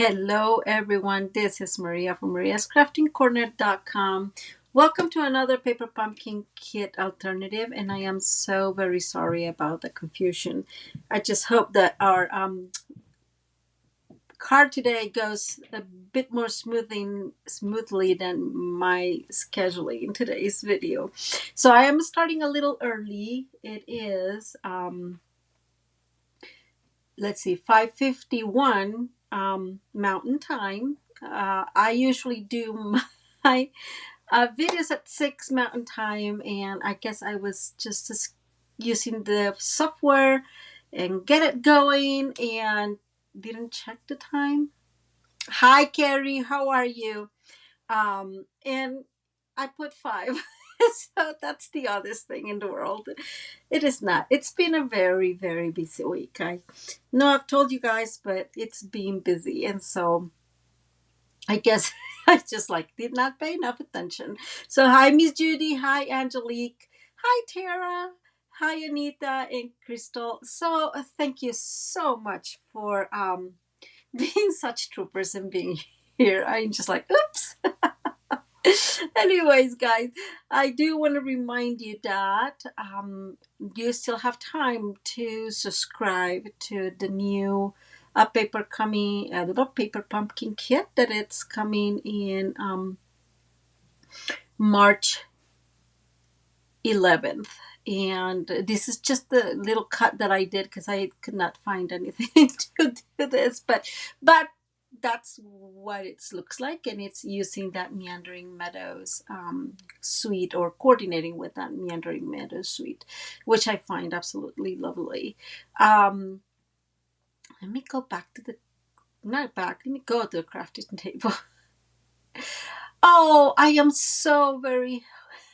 Hello, everyone. This is Maria from mariascraftingcorner.com. Welcome to another Paper Pumpkin Kit alternative, and I am so very sorry about the confusion. I just hope that our card today goes a bit more smoothly than my scheduling in today's video. So I am starting a little early. It is let's see, 5:51 Mountain Time. I usually do my videos at 6 Mountain Time, and I guess I was just using the software and get it going and didn't check the time. Hi, Carrie, how are you? And I put 5. So that's the oddest thing in the world. It is not. It's been a very, very busy week. I know I've told you guys, but it's been busy. And so I guess I just did not pay enough attention. So hi, Miss Judy. Hi, Angelique. Hi, Tara. Hi, Anita and Crystal. So thank you so much for being such troopers and being here. I'm just oops. Anyways, guys, I do want to remind you that you still have time to subscribe to the new little paper pumpkin kit that it's coming in March 11th. And this is just the little cut that I did because I could not find anything to do this, but that's what it looks like, and it's using that Meandering Meadows suite, or coordinating with that Meandering Meadows suite, which I find absolutely lovely. Let me go back to let me go to the crafting table. Oh, I am so very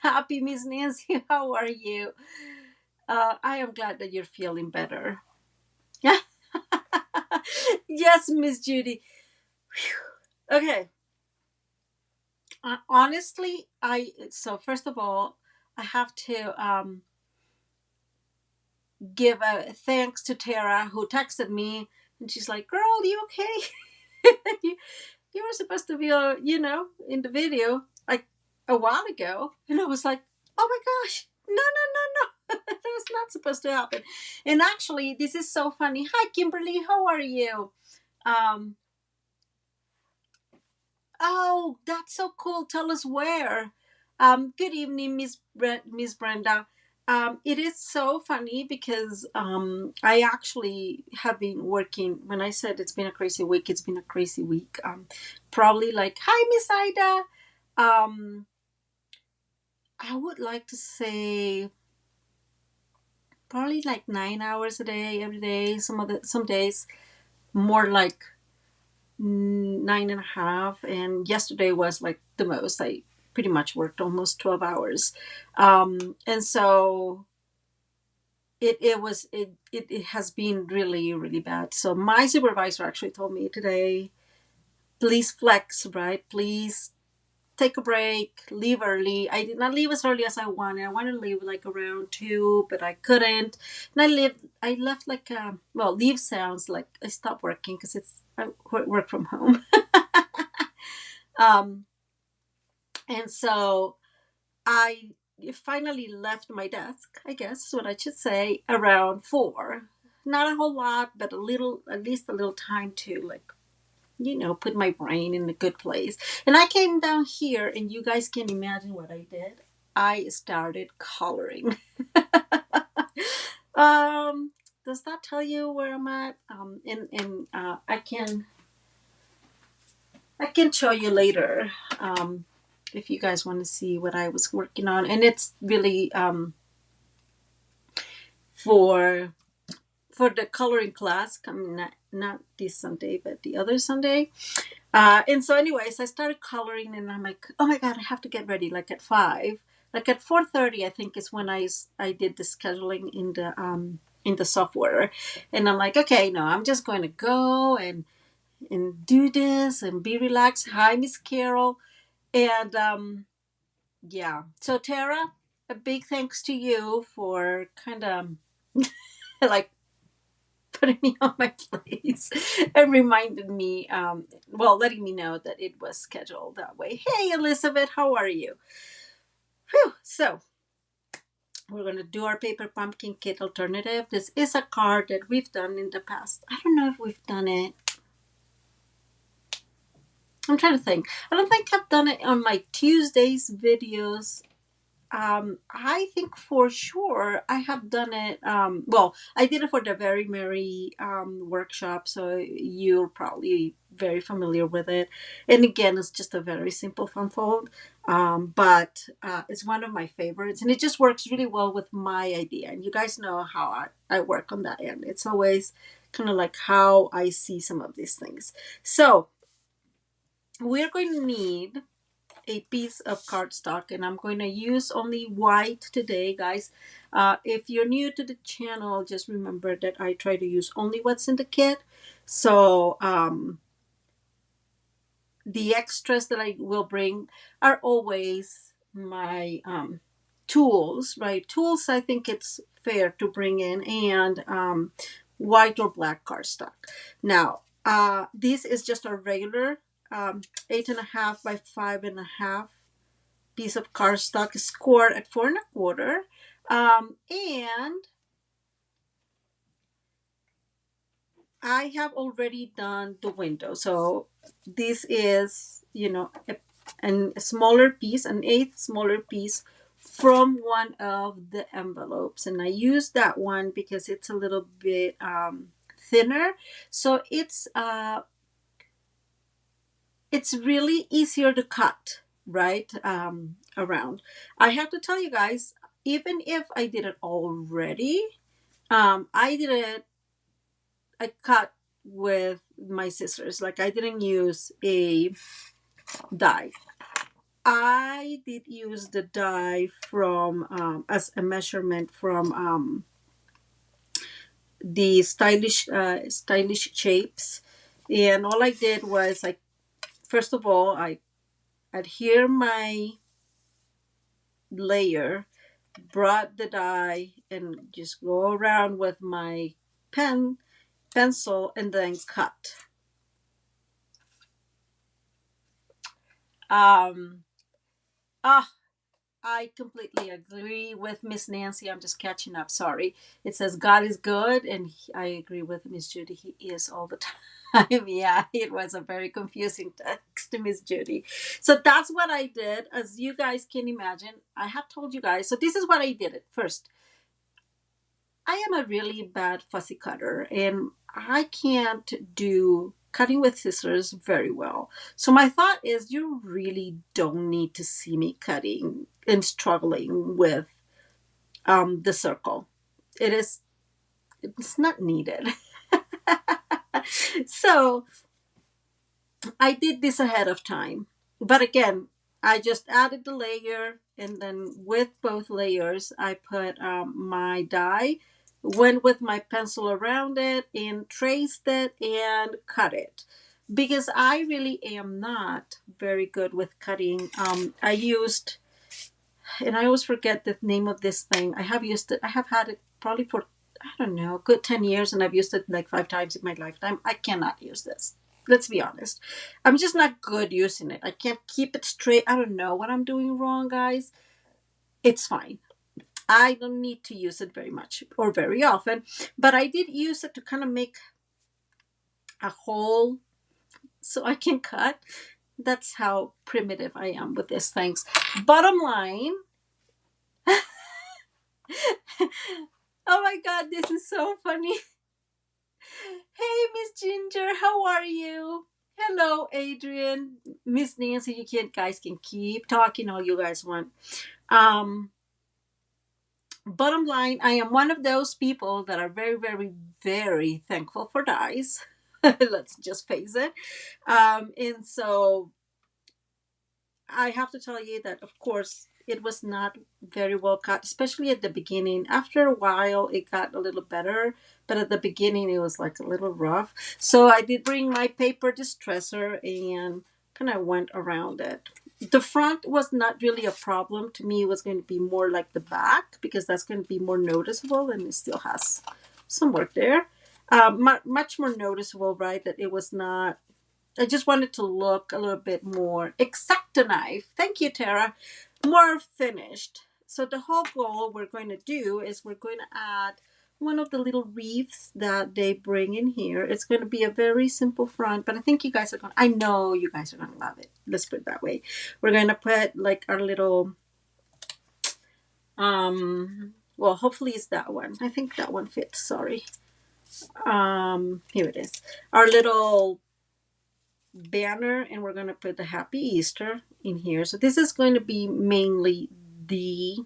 happy, Miss Nancy. How are you? I am glad that you're feeling better. Yes, Miss Judy. Whew. Okay. Honestly, so first of all, I have to give a thanks to Tara, who texted me, and she's like, "Girl, you okay? you, you were supposed to be, in the video like a while ago," and I was like, "Oh my gosh, no, no, no, no, that was not supposed to happen." And actually, this is so funny. Hi, Kimberly, how are you? Um, Oh, that's so cool. Tell us where. Good evening, Miss Brenda. It is so funny because I actually have been working. When I said it's been a crazy week, it's been a crazy week. Probably hi, Miss Ida. Um, I would like to say probably 9 hours a day, every day. Some days more like 9.5, and yesterday was the most. I pretty much worked almost 12 hours, and so it has been really, really bad. So my supervisor actually told me today, please flex, right? Please take a break, leave early. I did not leave as early as I wanted. I wanted to leave around 2, but I couldn't. And I left leave sounds like I stopped working because I work from home. um, and so I finally left my desk, I guess is what I should say, around 4. Not a whole lot, but at least a little time to put my brain in a good place. And I came down here, and you guys can imagine what I did. I started coloring. Does that tell you where I'm at? I can show you later. If you guys want to see what I was working on, and it's really for the coloring class coming, not this Sunday but the other Sunday. And so anyways, I started coloring, and I'm like, oh my god, I have to get ready at 5. At 4:30 I think is when I did the scheduling in the software, and I'm like, okay, no, I'm just going to go and do this and be relaxed. Hi, Miss Carol. And yeah, so Tara, a big thanks to you for kind of like putting me on my place and reminded me, well, letting me know that it was scheduled that way. Hey, Elizabeth, how are you? Whew. So we're going to do our paper pumpkin kit alternative. This is a card that we've done in the past. I don't know if we've done it. I'm trying to think. I don't think I've done it on my Tuesdays videos. I think for sure I have done it. Well, I did it for the Very Merry workshop, so you're probably very familiar with it. And again, it's just a very simple fun fold, but it's one of my favorites, and it just works really well with my idea. And you guys know how I work on that end. It's always kind of like how I see some of these things. So we're going to need a piece of cardstock, and I'm going to use only white today, guys. If you're new to the channel, just remember that I try to use only what's in the kit. So the extras that I will bring are always my tools, right? Tools, I think it's fair to bring in, and white or black cardstock. Now, this is just a regular 8.5 by 5.5 piece of cardstock, scored at 4 1/4, and I have already done the window. So this is, you know, a smaller piece, an eighth smaller piece from one of the envelopes, and I use that one because it's a little bit thinner, so it's really easier to cut, right, around. I have to tell you guys, even if I did it already, I cut with my scissors. Like, I didn't use a die. I did use the die from as a measurement from the stylish shapes, and all I did was, like, first of all, I adhere my layer, brought the die, and just go around with my pencil, and then cut. Um, ah, I completely agree with Miss Nancy. I'm just catching up. Sorry. It says God is good, and I agree with Miss Judy. He is all the time. Yeah, it was a very confusing text to Miss Judy. So that's what I did. As you guys can imagine, I have told you guys. So this is what I did at first. I am a really bad fussy cutter, and I can't do cutting with scissors very well. So my thought is, you really don't need to see me cutting and struggling with the circle. It's not needed. So I did this ahead of time. But again, I just added the layer, and then with both layers, I put my die, went with my pencil around it, and traced it and cut it. Because I really am not very good with cutting. I used, and I always forget the name of this thing. I have used it, I have had it probably for, I don't know, a good 10 years, and I've used it like 5 times in my lifetime. I cannot use this. Let's be honest. I'm just not good using it. I can't keep it straight. I don't know what I'm doing wrong, guys. It's fine. I don't need to use it very much or very often, but I did use it to kind of make a hole so I can cut. That's how primitive I am with these things. Bottom line, oh my God, this is so funny. Hey, Miss Ginger, how are you? Hello, Adrian. Miss Nancy, guys can keep talking all you guys want. Bottom line, I am one of those people that are very, very, very thankful for dies. Let's just face it. And so I have to tell you that, of course, it was not very well cut, especially at the beginning. After a while, it got a little better, but at the beginning, it was like a little rough. So I did bring my paper distresser and kind of went around it. The front was not really a problem. To me, it was going to be more like the back, because that's going to be more noticeable, and it still has some work there. much more noticeable, right? That it was not. I just wanted to look a little bit more exacto knife. Thank you, Tara. More finished. So the whole goal we're going to do is we're going to add one of the little wreaths that they bring in here. It's going to be a very simple front, but I think you guys are going. I know you guys are going to love it. Let's put it that way. We're going to put like our little. Well, hopefully it's that one. I think that one fits. Sorry. Here it is. Our little banner, and we're going to put the Happy Easter in here. So this is going to be mainly the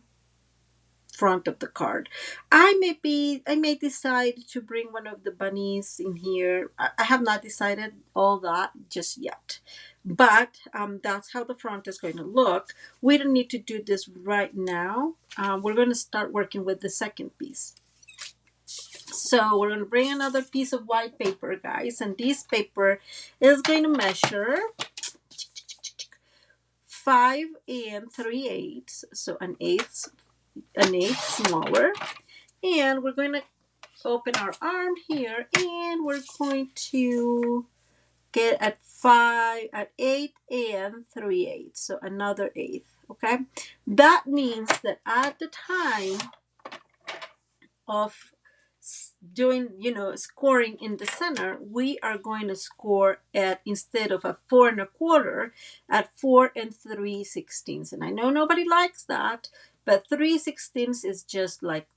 front of the card. I may decide to bring one of the bunnies in here. I have not decided all that just yet, but that's how the front is going to look. We don't need to do this right now. We're going to start working with the second piece. So we're going to bring another piece of white paper, guys, and this paper is going to measure 5 3/8, so an eighth smaller. And we're going to open our arm here, and we're going to get at 8 3/8, so another eighth. Okay, that means that at the time of doing, scoring in the center, we are going to score at, instead of a 4 1/4, at 4 3/16. And I know nobody likes that, but 3/16 is just like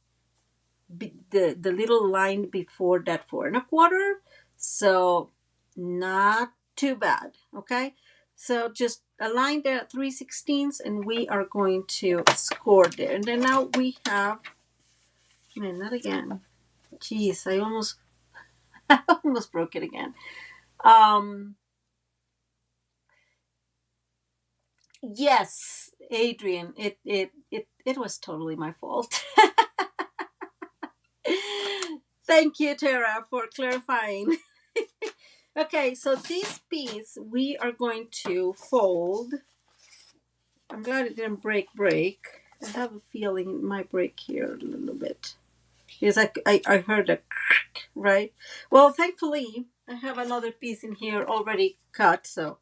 the little line before that 4 1/4. So not too bad. Okay, so just a line there at 3/16, and we are going to score there. And then now we have, man, not again. Jeez, I almost broke it again. Yes, Adrian, it was totally my fault. Thank you, Tara, for clarifying. Okay, so this piece we are going to fold. I'm glad it didn't break. I have a feeling it might break here a little bit. Because I heard a crack, right? Well, thankfully, I have another piece in here already cut, so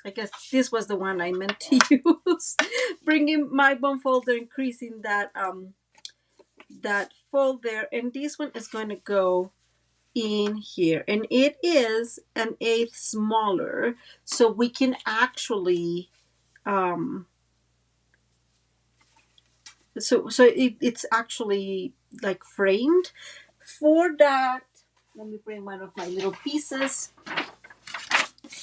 I guess this was the one I meant to use. Bringing my bone folder, increasing that fold there, and this one is going to go in here, and it is an eighth smaller, so we can actually it's actually like framed. For that, let me bring one of my little pieces.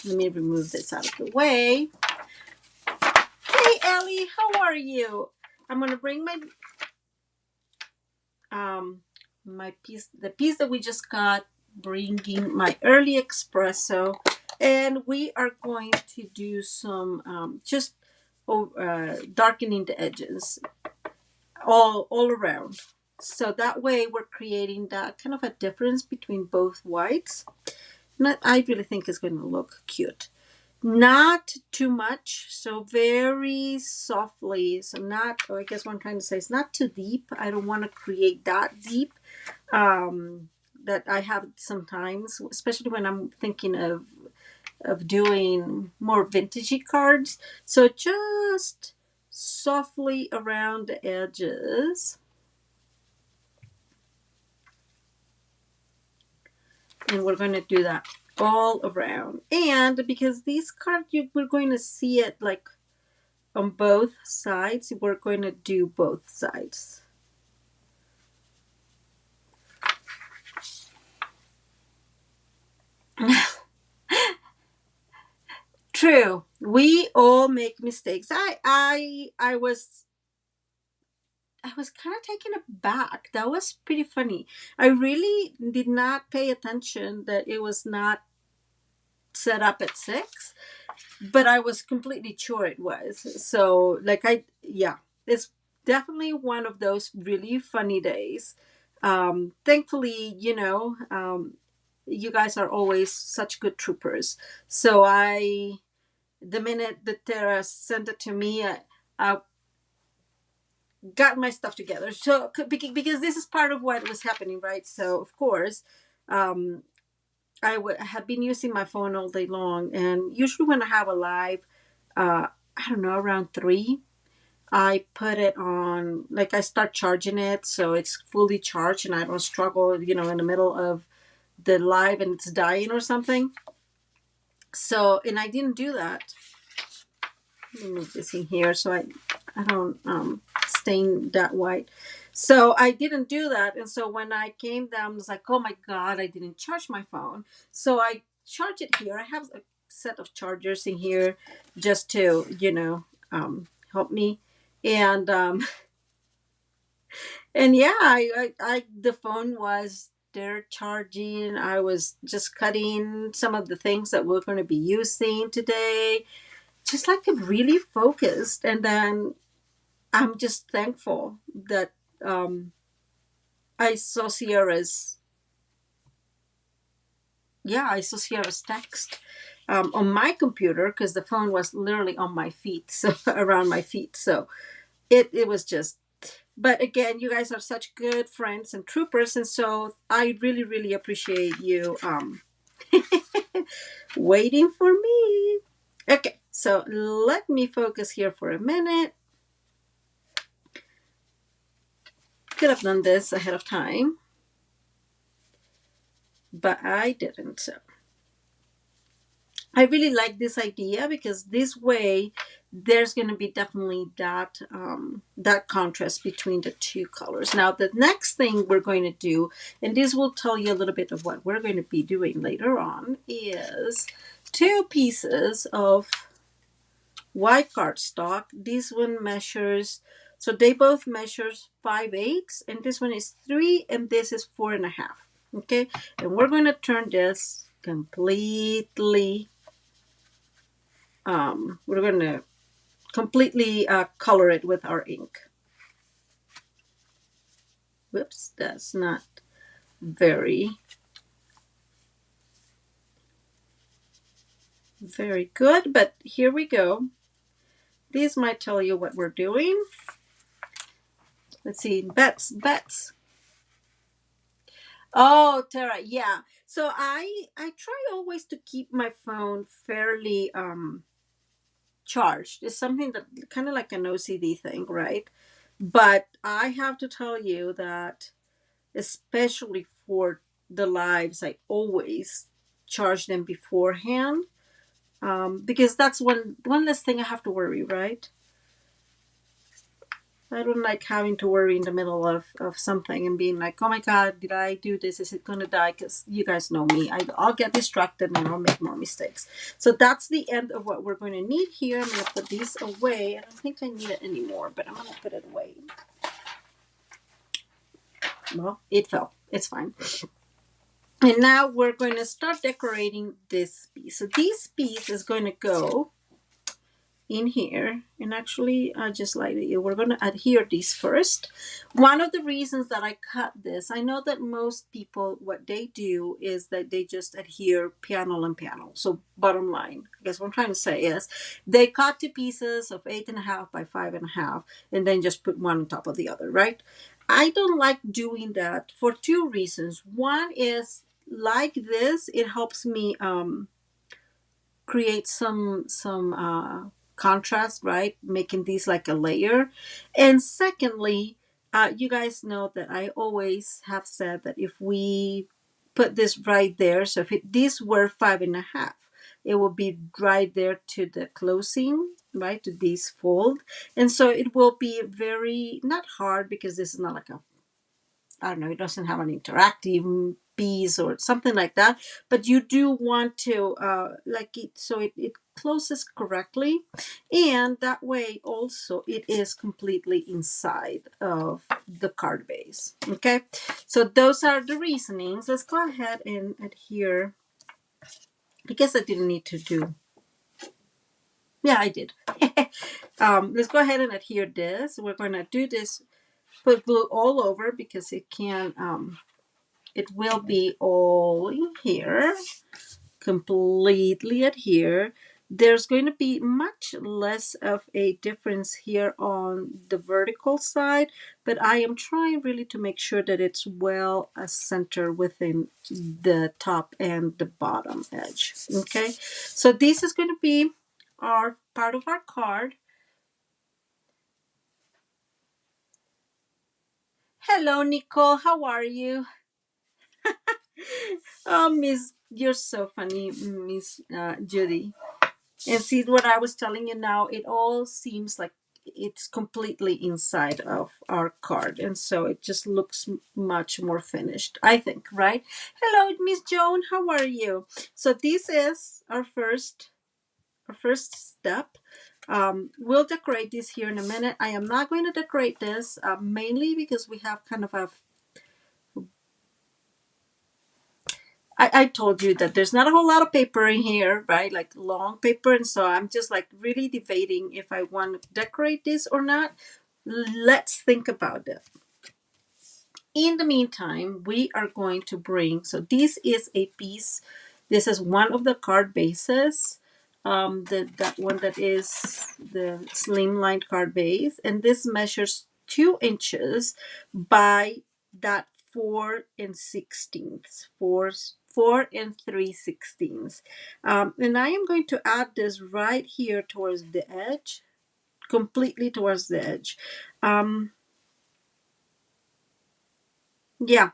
Let me remove this out of the way. Hey, Ellie, how are you? I'm gonna bring my piece, the piece that we just got, bringing my early espresso, and we are going to do some just darkening the edges all around. So that way we're creating that kind of a difference between both whites. And I really think it's going to look cute. Not too much, so very softly. So not, I guess what I'm trying to say is not too deep. I don't want to create that deep that I have sometimes, especially when I'm thinking of doing more vintagey cards. So just softly around the edges. And we're going to do that all around. And because these cards, we're going to see it like on both sides, we're going to do both sides. True. We all make mistakes. I was kind of taken aback. That was pretty funny. I really did not pay attention that it was not set up at 6, but I was completely sure it was. So it's definitely one of those really funny days. Thankfully, you guys are always such good troopers. So the minute that Tara sent it to me, I got my stuff together. So because this is part of what was happening, right? So of course, um, have been using my phone all day long, and usually when I have a live, I don't know, around 3, I put it on, like I start charging it so it's fully charged and I don't struggle, in the middle of the live and it's dying or something. So, and I didn't do that. Let me move this in here so I don't stain that white. So I didn't do that. And so when I came down, I was like, oh my God, I didn't charge my phone. So I charge it here. I have a set of chargers in here just to, help me. And and yeah, the phone was there charging. I was just cutting some of the things that we're going to be using today, just like really focused. And then I'm just thankful that um, I saw Sierra's, I saw Sierra's text on my computer because the phone was literally on my feet, so around my feet. So it was just. But again, you guys are such good friends and troopers, and so I really, really appreciate you waiting for me. Okay, so let me focus here for a minute. Could have done this ahead of time, but I didn't. So I really like this idea because this way there's going to be definitely that contrast between the two colors. Now the next thing we're going to do, and this will tell you a little bit of what we're going to be doing later on, is 2 pieces of white cardstock. This one measures, so they both measure 5/8, and this one is 3, and this is 4.5. Okay, and we're going to turn this completely. We're going to completely color it with our ink. Whoops, that's not very good, but here we go. These might tell you what we're doing. Let's see, bets. Oh, Tara, yeah. So I try always to keep my phone fairly charged. It's something that kind of like an OCD thing, right? But I have to tell you that especially for the lives, I always charge them beforehand, because that's one less thing I have to worry, right? I don't like having to worry in the middle of something and being like, oh my God, did I do this? Is it going to die? Because you guys know me. I'll get distracted and I'll make more mistakes. So that's the end of what we're going to need here. I'm going to put these away. I don't think I need it anymore, but I'm going to put it away. Well, it fell. It's fine. And now we're going to start decorating this piece. So this piece is going to go in here, and actually I just like it. We're going to adhere these first. One of the reasons that I cut this, I know that most people, what they do is that they just adhere panel and panel. So bottom line, I guess what I'm trying to say is they cut 2 pieces of 8.5 by 5.5 and then just put one on top of the other, right? I don't like doing that for 2 reasons. One is, like this, it helps me create some contrast, right? Making these like a layer. And secondly, you guys know that I always have said that if we put this right there, so if these were 5.5, it will be right there to the closing, right, to this fold. And so it will be very, not hard, because this is not like a, I don't know, it doesn't have an interactive piece or something like that, but you do want to like it so it closes correctly, and that way also it is completely inside of the card base. Okay, so those are the reasonings. Let's go ahead and adhere. I guess I didn't need to do, yeah, I did. Let's go ahead and adhere this. We're going to do this, put glue all over, because it can it will be all in here, completely adhere. there's going to be much less of a difference here on the vertical side, but I am trying really to make sure that it's well centered within the top and the bottom edge. Okay, so this is going to be our part of our card. Hello, Nicole. How are you? Oh, Miss, you're so funny, Miss Judy. And see what I was telling you now, it all seems like it's completely inside of our card. And so it just looks much more finished, I think, right? Hello, Miss Joan, how are you? So this is our first step. We'll decorate this here in a minute. I am not going to decorate this mainly because we have kind of a I told you that there's not a whole lot of paper in here, right? Like long paper. And so I'm just like really debating if I want to decorate this or not. Let's think about it. In the meantime, we are going to bring, so this is a piece, this is one of the card bases. That one that is the slimline card base. And this measures 2 inches by that 4 and 16ths, 4 and 3/16. And I am going to add this right here towards the edge, completely towards the edge. Yeah,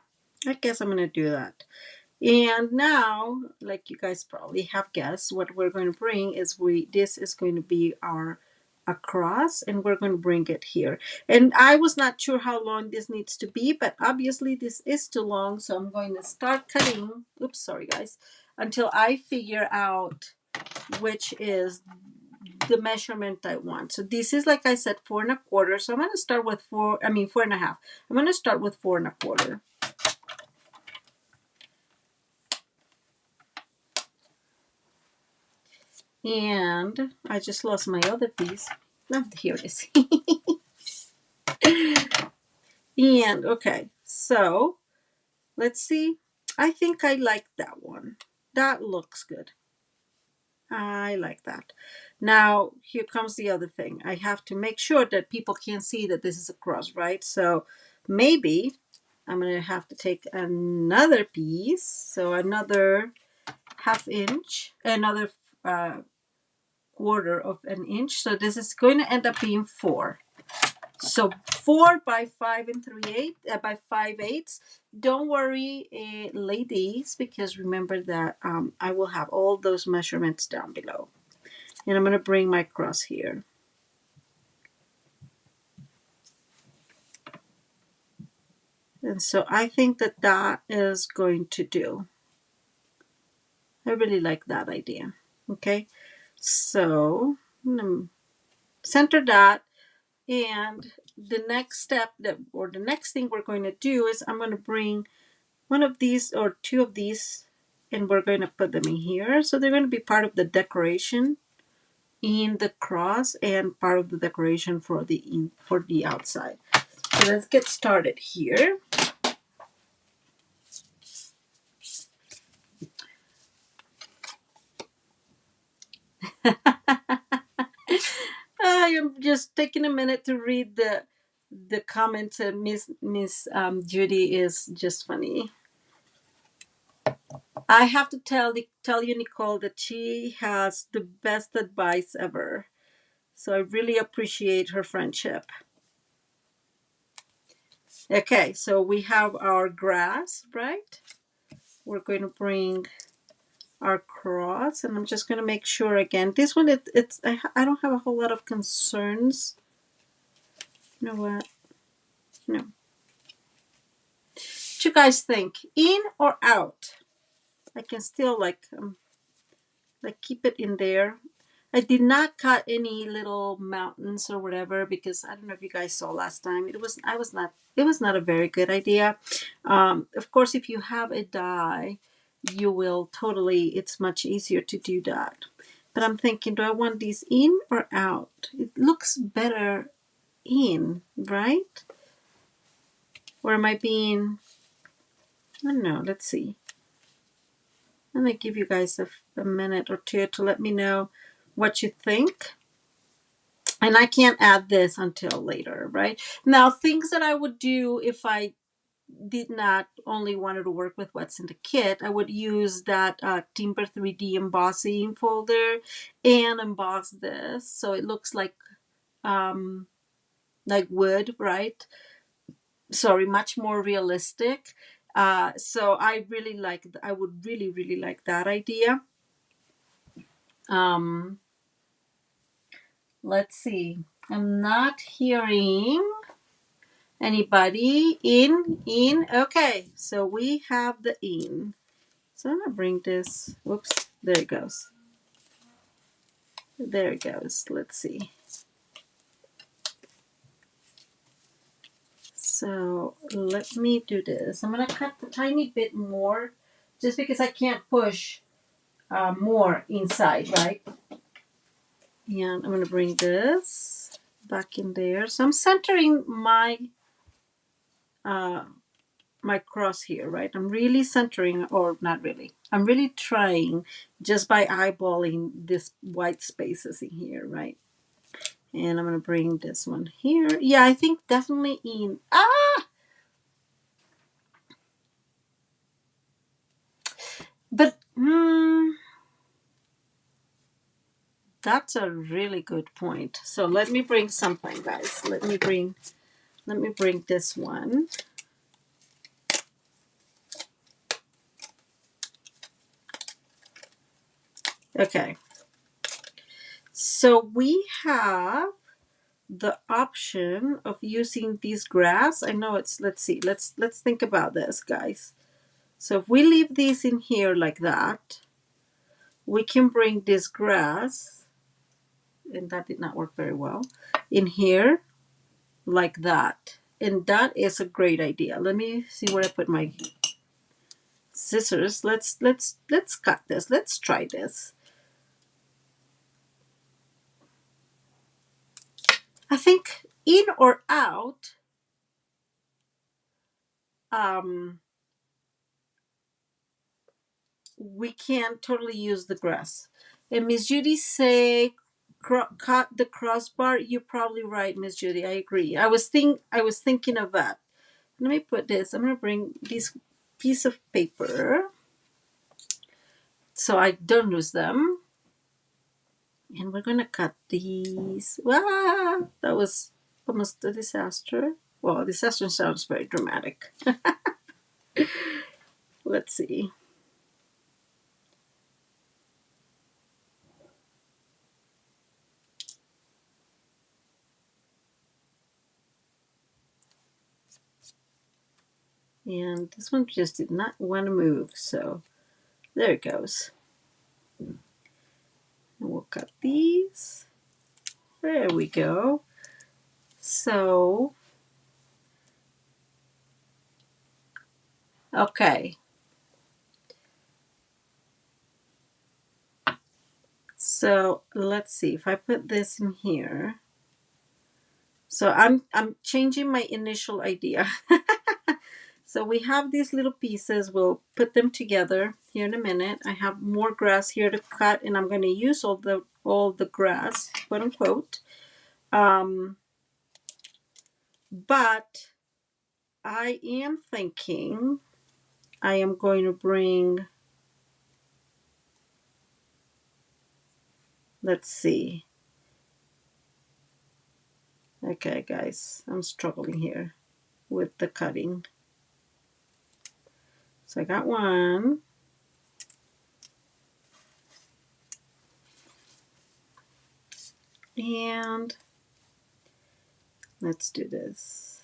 I guess I'm going to do that. And now, like you guys probably have guessed, what we're going to bring is this is going to be our across, and we're going to bring it here. And I was not sure how long this needs to be, but obviously this is too long, so I'm going to start cutting. Oops, sorry guys, until I figure out which is the measurement I want. So this is, like I said, 4 1/4. So I'm going to start with 4.5. I'm going to start with 4 1/4. And I just lost my other piece. Oh, here it is. And okay, so let's see. I think I like that one. That looks good. I like that. Now, here comes the other thing. I have to make sure that people can see that this is a cross, right? So maybe I'm going to have to take another piece. So another 1/2 inch, another 1/4 of an inch. So this is going to end up being 4. So 4 by 5 3/8 by 5/8. Don't worry, ladies, because remember that I will have all those measurements down below. And I'm going to bring my cross here. And so I think that that is going to do. I really like that idea. Okay, so I'm going to center that. And the next step or the next thing we're going to do is I'm going to bring one of these or 2 of these, and we're going to put them in here. So they're going to be part of the decoration in the cross and part of the decoration for the outside. So let's get started here. I am just taking a minute to read the comments. Miss Judy is just funny. I have to tell you, Nicole, that she has the best advice ever. So I really appreciate her friendship. Okay, so we have our grass, right? We're going to bring our cross, and I'm just going to make sure again. This one, I don't have a whole lot of concerns. You know what? No. What you guys think? In or out? I can still like keep it in there. I did not cut any little mountains or whatever because I don't know if you guys saw last time. It was not a very good idea. Of course, if you have a die, you will totally. It's much easier to do that. But I'm thinking, do I want these in or out? It looks better in, right? Or am I being? I don't know. Let's see. I'm gonna give you guys a minute or two to let me know what you think. And I can't add this until later, right? Now, things that I would do if I did not only wanted to work with what's in the kit, I would use that Timber 3D embossing folder and emboss this so it looks like wood, right? Sorry, much more realistic. So I would really like that idea. Um, let's see. I'm not hearing anybody in. Okay, so we have the in. So I'm gonna bring this. Whoops, there it goes. There it goes. Let's see. So let me do this. I'm gonna cut a tiny bit more, just because I can't push more inside, right? And I'm gonna bring this back in there. So I'm centering uh, my cross here, right? I'm really centering, or not really. I'm really trying just by eyeballing this white spaces in here, right? And I'm gonna bring this one here. Yeah, I think definitely in. But that's a really good point. So let me bring something, guys. Let me bring this one. Okay. So we have the option of using these grass. I know it's, let's see, let's think about this, guys. So if we leave these in here like that, we can bring this grass, and that did not work very well, in here like that. And that is a great idea. Let me see where I put my scissors. Let's cut this. Let's try this. I think in or out, we can't totally use the grass. And Miss Judy say cut the crossbar. You're probably right, Miss Judy. I agree. I was thinking of that. Let me put this. I'm gonna bring this piece of paper so I don't lose them. And we're gonna cut these. Ah, that was almost a disaster. Well, a disaster sounds very dramatic. Let's see. And this one just did not want to move, so there it goes. And we'll cut these. There we go. So, okay. So let's see if I put this in here. So I'm changing my initial idea. So we have these little pieces. We'll put them together here in a minute. I have more grass here to cut, and I'm going to use all the grass, quote unquote. But I am thinking I am going to bring. Let's see. Okay, guys, I'm struggling here with the cutting. So I got one. And let's do this.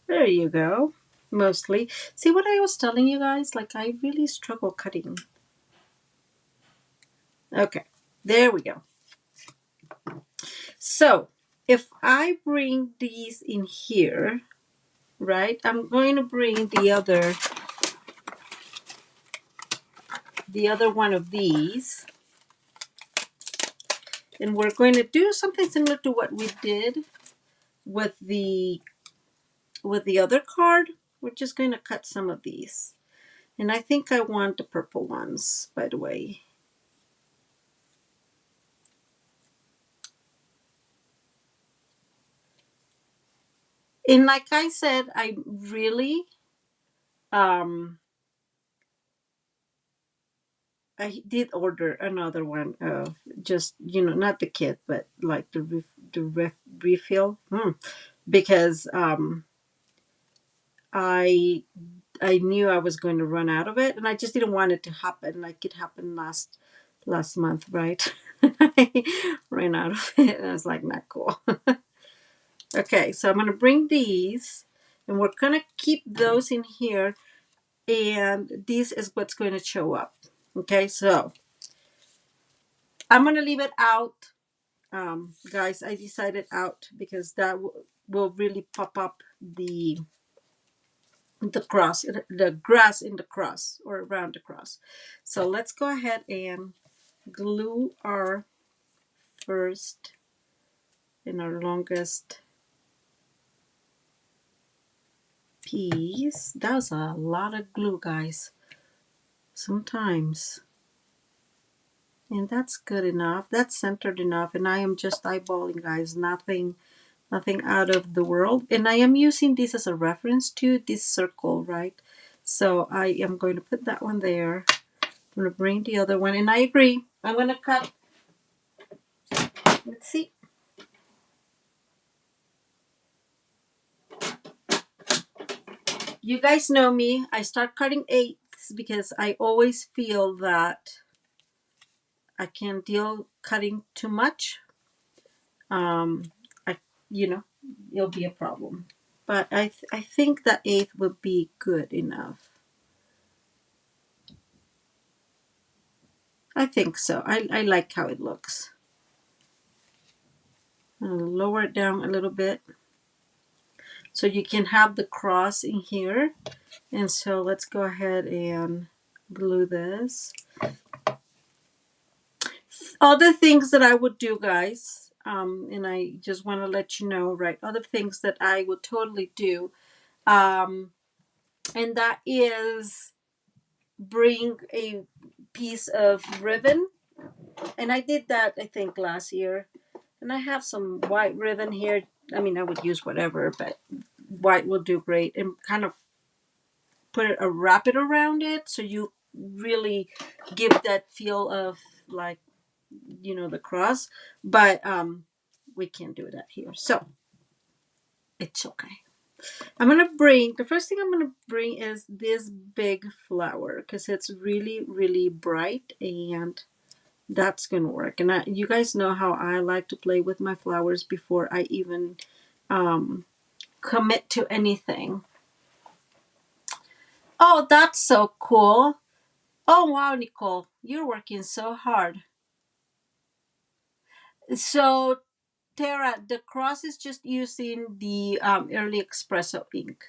There you go. Mostly. See what I was telling you guys? Like, I really struggle cutting. Okay, there we go. So if I bring these in here, right, I'm going to bring the other one of these, and we're going to do something similar to what we did with the other card. We're just going to cut some of these, and I think I want the purple ones, by the way. And like I said, I really, um, I did order another one of just, not the kit, but like the refill, because I I knew I was going to run out of it, and I just didn't want it to happen like it happened last month, right? I ran out of it, and I was like, not cool. Okay, so I'm gonna bring these, and we're gonna keep those in here, and this is what's going to show up. Okay, so I'm gonna leave it out, guys. I decided out because that will really pop up the cross, the grass in the cross or around the cross. So let's go ahead and glue our first and our longest piece. That was a lot of glue, guys. Sometimes. And that's good enough. That's centered enough. And I am just eyeballing, guys. Nothing out of the world. And I am using this as a reference to this circle, right? So I am going to put that one there. I'm going to bring the other one. And I agree. I'm going to cut. Let's see. You guys know me. I start cutting eighths because I always feel that I can't deal cutting too much. I, it'll be a problem. But I think that eighth would be good enough. I think so. I like how it looks. I'll lower it down a little bit so you can have the cross in here. And so let's go ahead and glue this. Other things that I would do, guys, and I just want to let you know, right? Other things that I would totally do, and that is bring a piece of ribbon. And I did that, I think, last year. And I have some white ribbon here. I mean, I would use whatever, but white will do great. And kind of wrap it around it so you really give that feel of like, the cross. But we can't do that here. So it's okay. I'm going to bring, the first thing I'm going to bring is this big flower because it's really, really bright and that's going to work. And you guys know how I like to play with my flowers before I even commit to anything. Oh, that's so cool. Oh, wow, Nicole, you're working so hard. So, Tara, the cross is just using the early espresso ink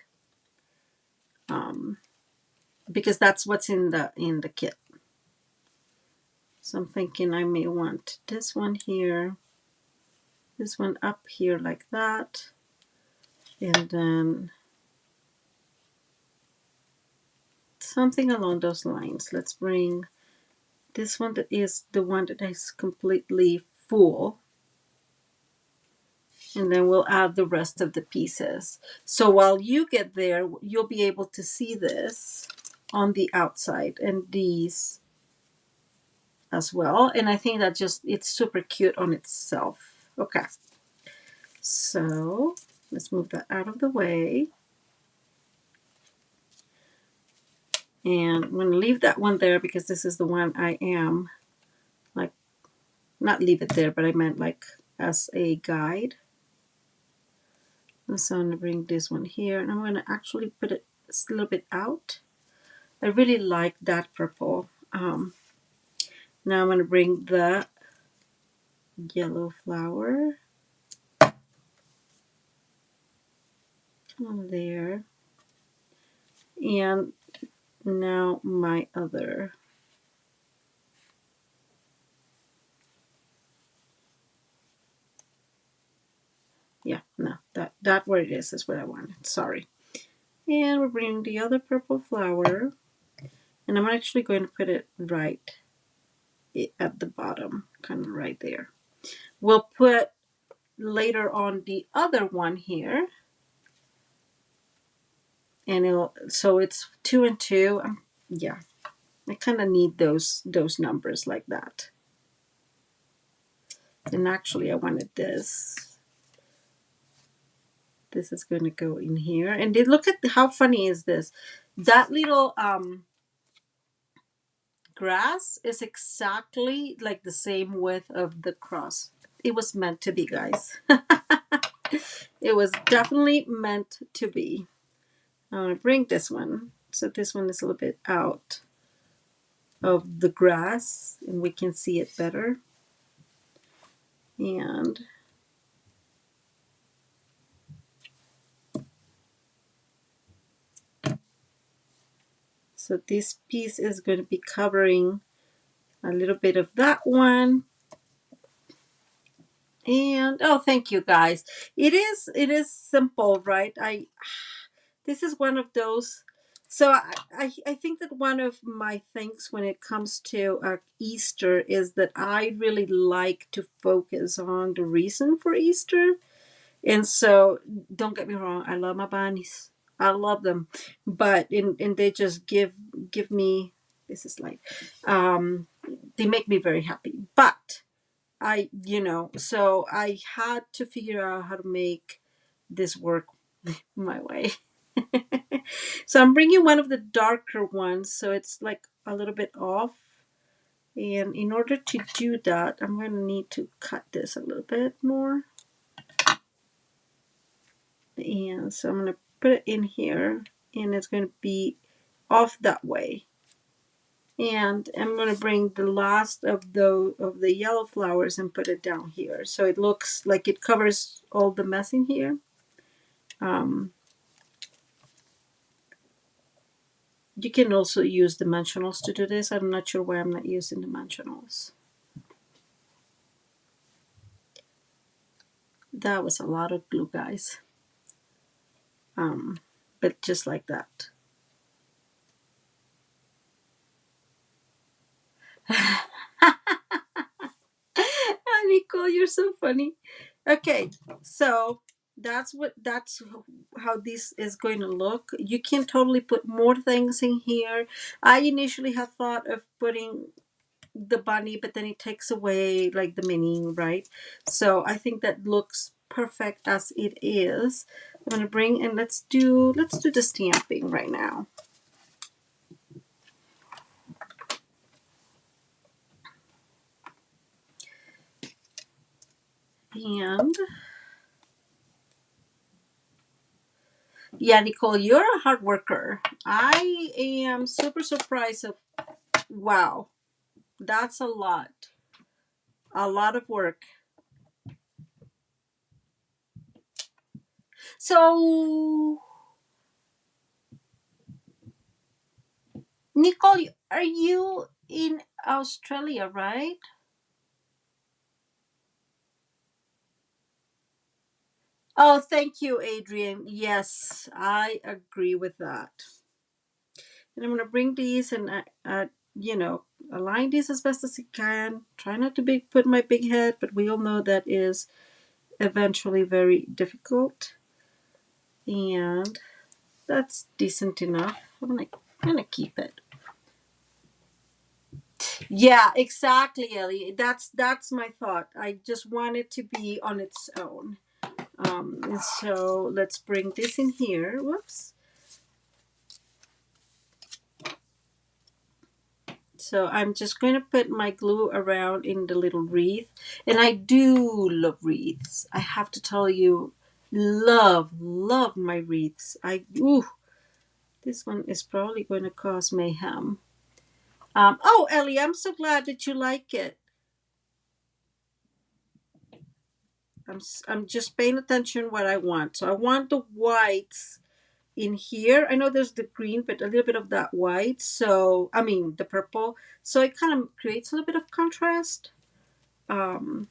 because that's what's in the kit. So I'm thinking I may want this one here, this one up here like that, and then something along those lines. Let's bring this one that is the one that is completely full. And then we'll add the rest of the pieces. So while you get there, you'll be able to see this on the outside and these as well. And I think that it's super cute on itself. Okay. So let's move that out of the way. And I'm going to leave that one there because this is the one I am like, not leave it there, but I meant like as a guide. And so I'm going to bring this one here and I'm going to actually put it a little bit out. I really like that purple. Now I'm going to bring the yellow flower on there. And now my other. Yeah, no, that where it is what I wanted. Sorry. And we're bringing the other purple flower. And I'm actually going to put it right at the bottom, kind of right there. We'll put later on the other one here. and so it's 2 and 2. Yeah, I kind of need those numbers like that. And actually, I wanted this. This is going to go in here. And look at how funny is this? That little grass is exactly like the same width of the cross. It was meant to be, guys. It was definitely meant to be. I'm going to bring this one. So this one is a little bit out of the grass and we can see it better. And so this piece is going to be covering a little bit of that one. And oh, thank you guys. It is simple, right? This is one of those. So I think that one of my things when it comes to Easter is that I really like to focus on the reason for Easter. And so don't get me wrong, I love my bunnies. I love them. But and they just give me, this is like they make me very happy. But so I had to figure out how to make this work my way. So I'm bringing one of the darker ones, so it's like a little bit off. And in order to do that, I'm going to need to cut this a little bit more. And so I'm going to put it in here, and it's going to be off that way. And I'm going to bring the last of the yellow flowers and put it down here, so it looks like it covers all the mess in here. You can also use dimensionals to do this. I'm not sure why I'm not using dimensionals. That was a lot of glue, guys. But just like that. Nicole, you're so funny. Okay, so that's how this is going to look. You can totally put more things in here. I initially had thought of putting the bunny, but then it takes away like the meaning, right? So I think that looks perfect as it is. I'm gonna bring and let's do the stamping right now. And yeah, Nicole, you're a hard worker. I am super surprised of, wow, that's a lot of work. So Nicole, are you in Australia, right? Oh, thank you, Adrian. Yes, I agree with that. And I'm going to bring these and, align these as best as I can. Try not to put my big head, but we all know that is eventually very difficult. And that's decent enough. I'm gonna keep it. Yeah, exactly, Ellie. That's my thought. I just want it to be on its own. And so let's bring this in here. Whoops. So I'm just going to put my glue around in the little wreath. And I do love wreaths. I have to tell you, love my wreaths. This one is probably going to cause mayhem. Oh, Ellie, I'm so glad that you like it. I'm just paying attention what I want. So I want the whites in here. I know there's the green, but a little bit of that white. So, I mean, the purple. So it kind of creates a little bit of contrast. And,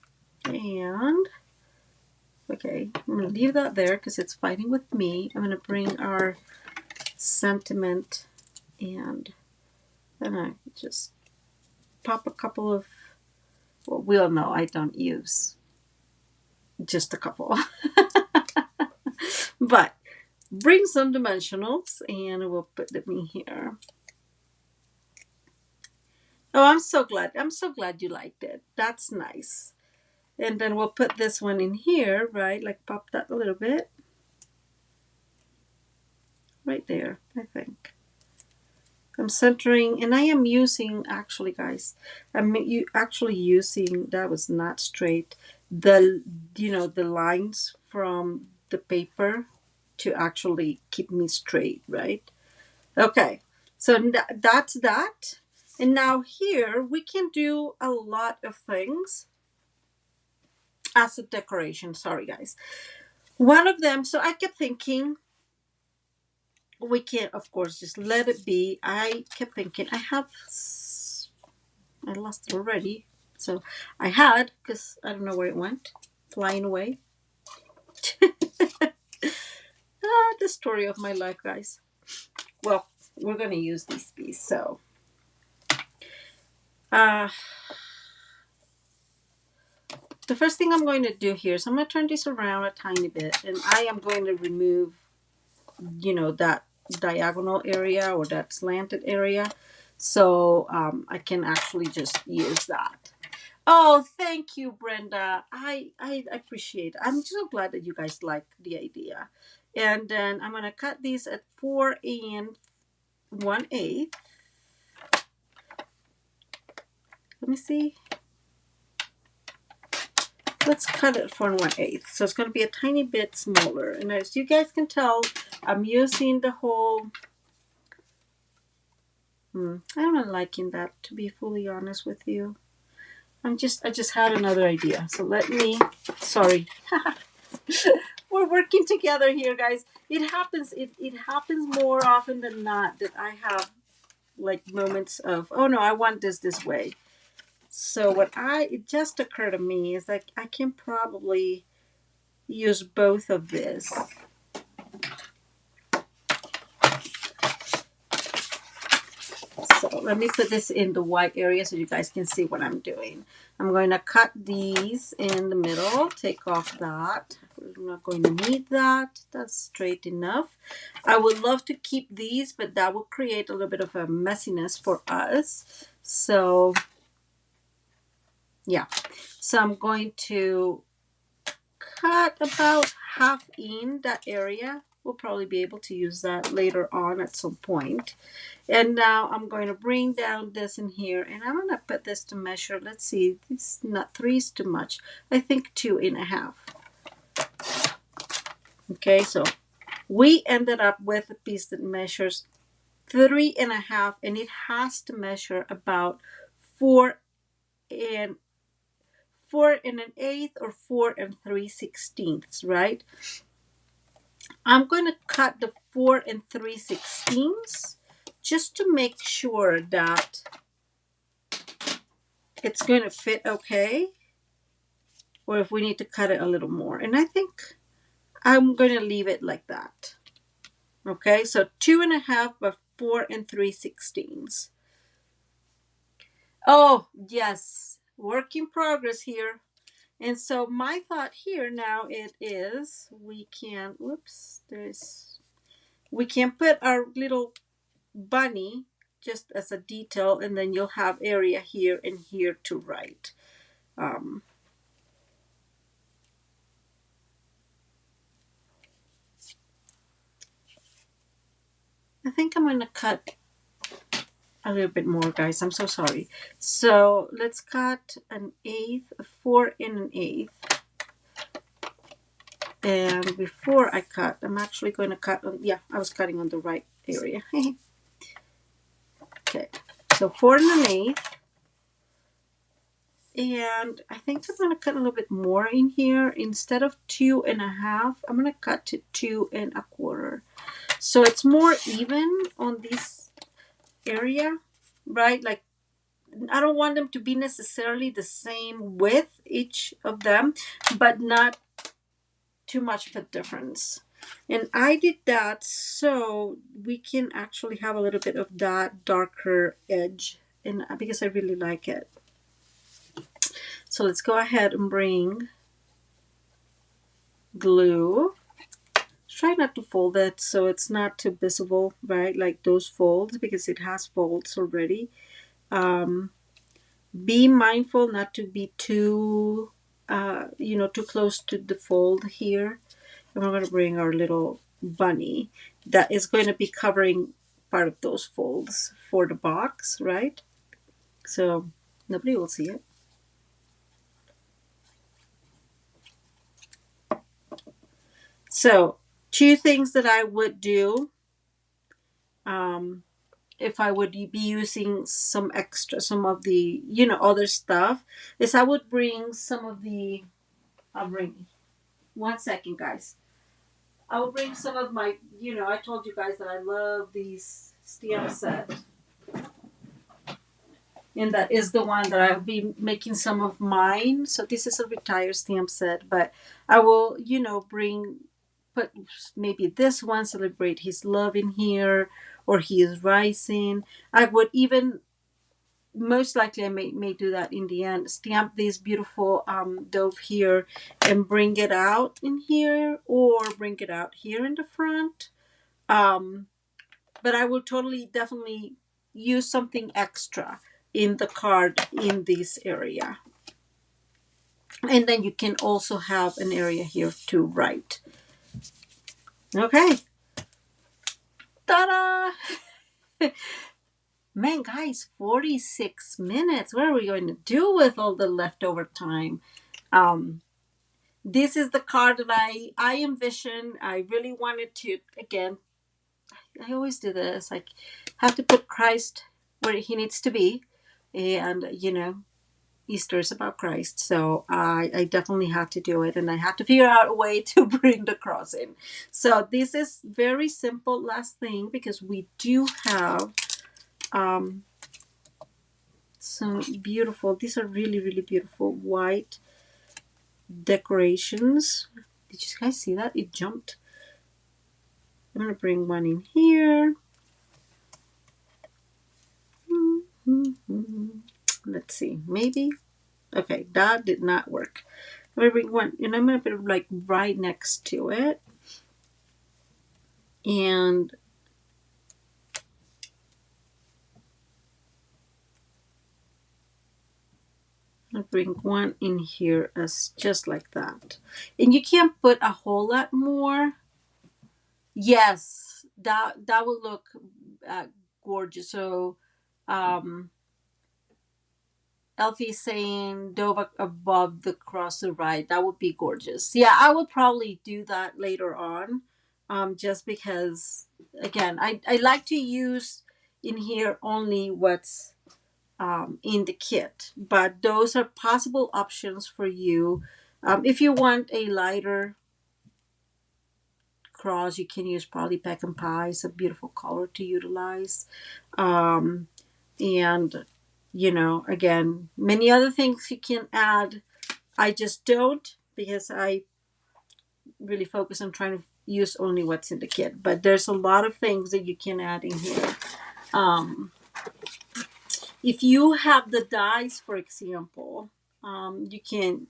okay, I'm going to leave that there because it's fighting with me. I'm going to bring our sentiment and then I just pop a couple of, well, we all know I don't use just a couple. But bring some dimensionals, and we'll put them in here. Oh, I'm so glad. I'm so glad you liked it. That's nice. And then we'll put this one in here, right? Like pop that a little bit. Right there, I think. I'm centering, and I am using, actually, guys, actually using, that was not straight, the, the lines from the paper to actually keep me straight, right? Okay, so that's that. And now here, we can do a lot of things as a decoration. Sorry, guys. One of them, so I kept thinking, we can, of course, just let it be. I kept thinking, I lost it already. So I had, because I don't know where it went, flying away. The story of my life, guys. Well, we're going to use these pieces. So, the first thing I'm going to do here is I'm going to turn this around a tiny bit, and I am going to remove, that diagonal area or that slanted area. So I can actually just use that. Oh, thank you, Brenda. I appreciate it. I'm so glad that you guys like the idea. And then I'm going to cut these at 4 1/8. Let me see. Let's cut it 4 1/8. So it's going to be a tiny bit smaller. And as you guys can tell, I'm using the whole... I'm not liking that, to be fully honest with you. I just had another idea. So let me... Sorry. We're working together here, guys. It happens. It happens more often than not that I have like moments of, oh no, I want this way. So it just occurred to me is like I can probably use both of this. So let me put this in the white area so you guys can see what I'm doing. I'm going to cut these in the middle, take off that. We're not going to need that. That's straight enough. I would love to keep these, but that will create a little bit of a messiness for us. So, yeah. So I'm going to cut about half in that area. We'll probably be able to use that later on at some point. And now I'm going to bring down this in here, and I'm going to put this to measure. Let's see, it's not 3 is too much. I think 2.5. Okay, so we ended up with a piece that measures 3.5, and it has to measure about 4 1/8 or 4 3/16, right? I'm going to cut the 4 3/16 just to make sure that it's going to fit okay, or if we need to cut it a little more. And I think I'm going to leave it like that. Okay, so 2.5 by 4 3/16. Oh, yes, work in progress here. And so my thought here now it is we can, we can put our little bunny just as a detail, and then you'll have area here and here to write. I think I'm going to cut a little bit more, guys. I'm so sorry. So let's cut 1/8, 4 1/8. And before I cut, I'm actually going to cut on, yeah, I was cutting on the right area. Okay, so 4 1/8. And I think I'm going to cut a little bit more in here. Instead of 2.5, I'm going to cut to 2.25. So it's more even on this area, right? Like, I don't want them to be necessarily the same width, each of them, but not too much of a difference. And I did that so we can actually have a little bit of that darker edge, and because I really like it. So let's go ahead and bring glue. try not to fold it so it's not too visible, right? Like those folds, because it has folds already. Be mindful not to be too, too close to the fold here. And we're going to bring our little bunny that is going to be covering part of those folds for the box, right? So nobody will see it. So two things that I would do, if I would be using some of the, other stuff, is I would bring some of the, I'll bring, one second, guys. I will bring some of my, I told you guys that I love these stamp set. And that is the one that I'll be making some of mine. So this is a retired stamp set, but I will, put maybe this one, celebrate his love in here, or he is rising. I would even, most likely I may do that in the end, stamp this beautiful dove here and bring it out in here, or bring it out here in the front. But I will totally, definitely use something extra in the card in this area. And then you can also have an area here to write. Okay. Ta-da! Man, guys, 46 minutes. What are we going to do with all the leftover time? This is the card that I envisioned. I really wanted to, again, I always do this. I have to put Christ where he needs to be. And, Easter is about Christ. So I definitely had to do it. And I had to figure out a way to bring the cross in. So this is very simple last thing, because we do have some beautiful, these are really, really beautiful white decorations. Did you guys see that? It jumped. I'm going to bring one in here. Let's see, maybe. Okay, that did not work. I'm going to bring one, and I'm going to put it like right next to it. And I'll bring one in here as just like that. And you can't put a whole lot more. Yes, that will look gorgeous. So Elfie saying Dova above the cross to right. That would be gorgeous. Yeah, I would probably do that later on. Just because, again, I like to use in here only what's in the kit. But those are possible options for you. If you want a lighter cross, you can use probably pecan pie. It's a beautiful color to utilize. And again, many other things you can add. I just don't, because I really focus on trying to use only what's in the kit. But there's a lot of things that you can add in here. If you have the dies, for example, you can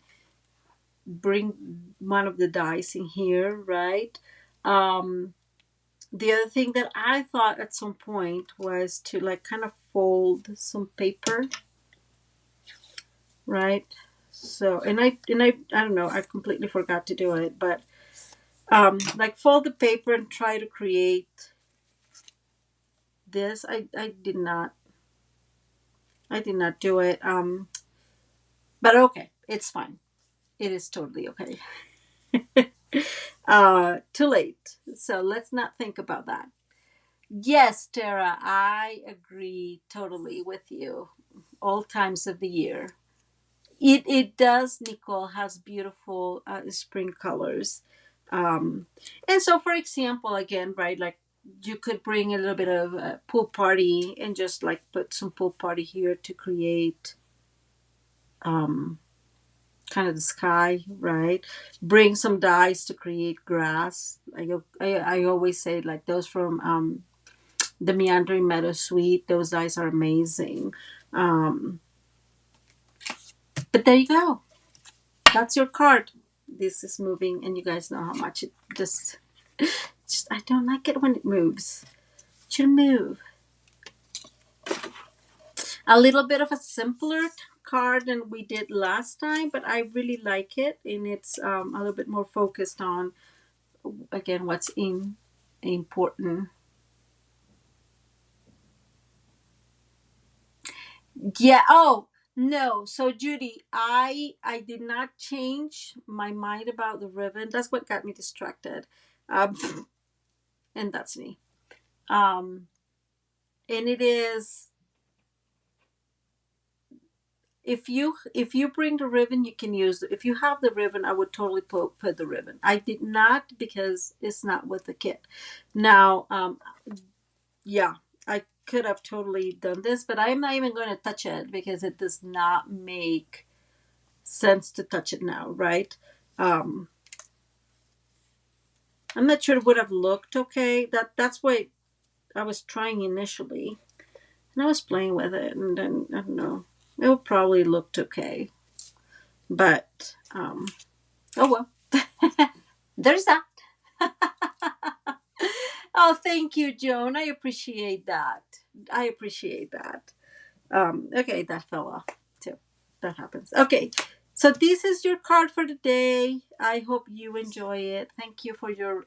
bring one of the dies in here, right? The other thing that I thought at some point was to like kind of fold some paper, right? So, and I don't know, I completely forgot to do it, but like fold the paper and try to create this. I did not do it. But okay, it's fine. It is totally okay. Too late. So let's not think about that. Yes, Tara, I agree totally with you. All times of the year. It does, Nicole, has beautiful spring colors. And so, for example, again, right, like you could bring a little bit of a pool party and just like put some pool party here to create kind of the sky, right? Bring some dyes to create grass. I always say like those from the Meandering Meadow Suite. Those dyes are amazing. But there you go. That's your card. This is moving, and you guys know how much it just Just, I don't like it when it moves. It should move. A little bit of a simpler card than we did last time, but I really like it, and it's a little bit more focused on, again, what's important. Yeah. Oh no. So Judy, I did not change my mind about the ribbon. That's what got me distracted, um, and that's me. Um, and it is, if you bring the ribbon, you can use it. If you have the ribbon, I would totally put the ribbon. I did not because it's not with the kit. Now, yeah, I could have totally done this, but I'm not even going to touch it because it does not make sense to touch it now, right? Um, I'm not sure it would have looked okay. That's what I was trying initially, and I was playing with it, and then I don't know. It would probably looked okay, but oh well. There's that. Oh, thank you, Joan. I appreciate that. I appreciate that. Okay, that fell off too. That happens. Okay, so this is your card for the day. I hope you enjoy it. Thank you for your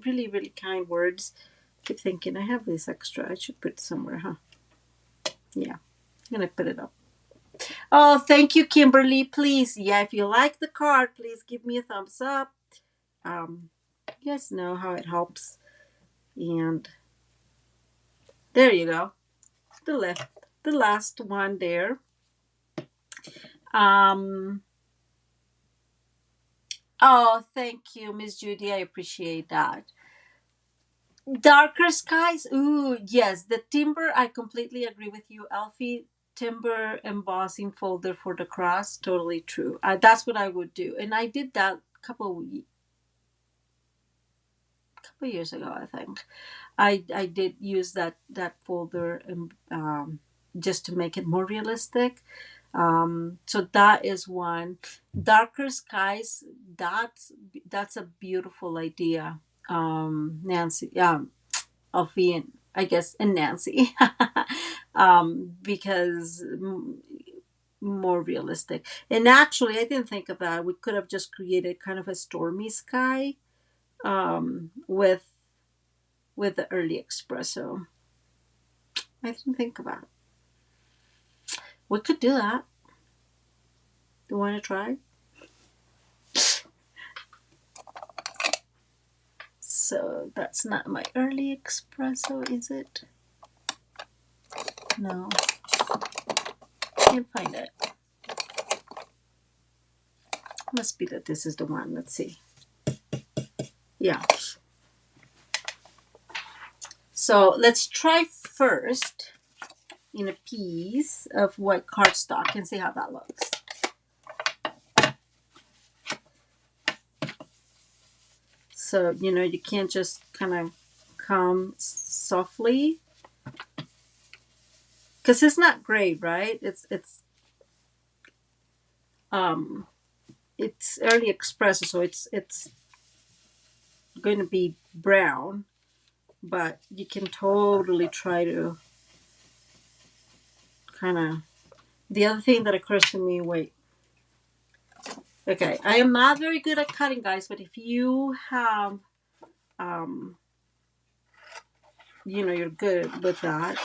really, really kind words. Keep thinking, I have this extra. I should put it somewhere, huh? Yeah, I'm gonna put it up. Oh, thank you, Kimberly. Please, yeah, if you like the card, please give me a thumbs up. You guys know how it helps. And there you go. The last one there. Um, oh, thank you, Miss Judy. I appreciate that. Darker skies. Ooh, yes. The timber, I completely agree with you, Alfie. Timber embossing folder for the cross. Totally true. That's what I would do. And I did that couple years ago, I think. I did use that folder just to make it more realistic. So that is one. Darker skies. That's a beautiful idea. Nancy, Alfie, and I guess, and Nancy, because more realistic. And actually, I didn't think of that. We could have just created kind of a stormy sky with the early espresso. I didn't think about it. We could do that. Do you want to try? So that's not my early espresso, is it? No. Can't find it. Must be that this is the one. Let's see. Yeah. So let's try first in a piece of white cardstock and see how that looks. So, you can't just kind of come softly, because it's not gray, right? It's early espresso, so it's going to be brown, but you can totally try to kind of. The other thing that occurs to me, wait. Okay, I am not very good at cutting, guys, but if you have, you're good with that,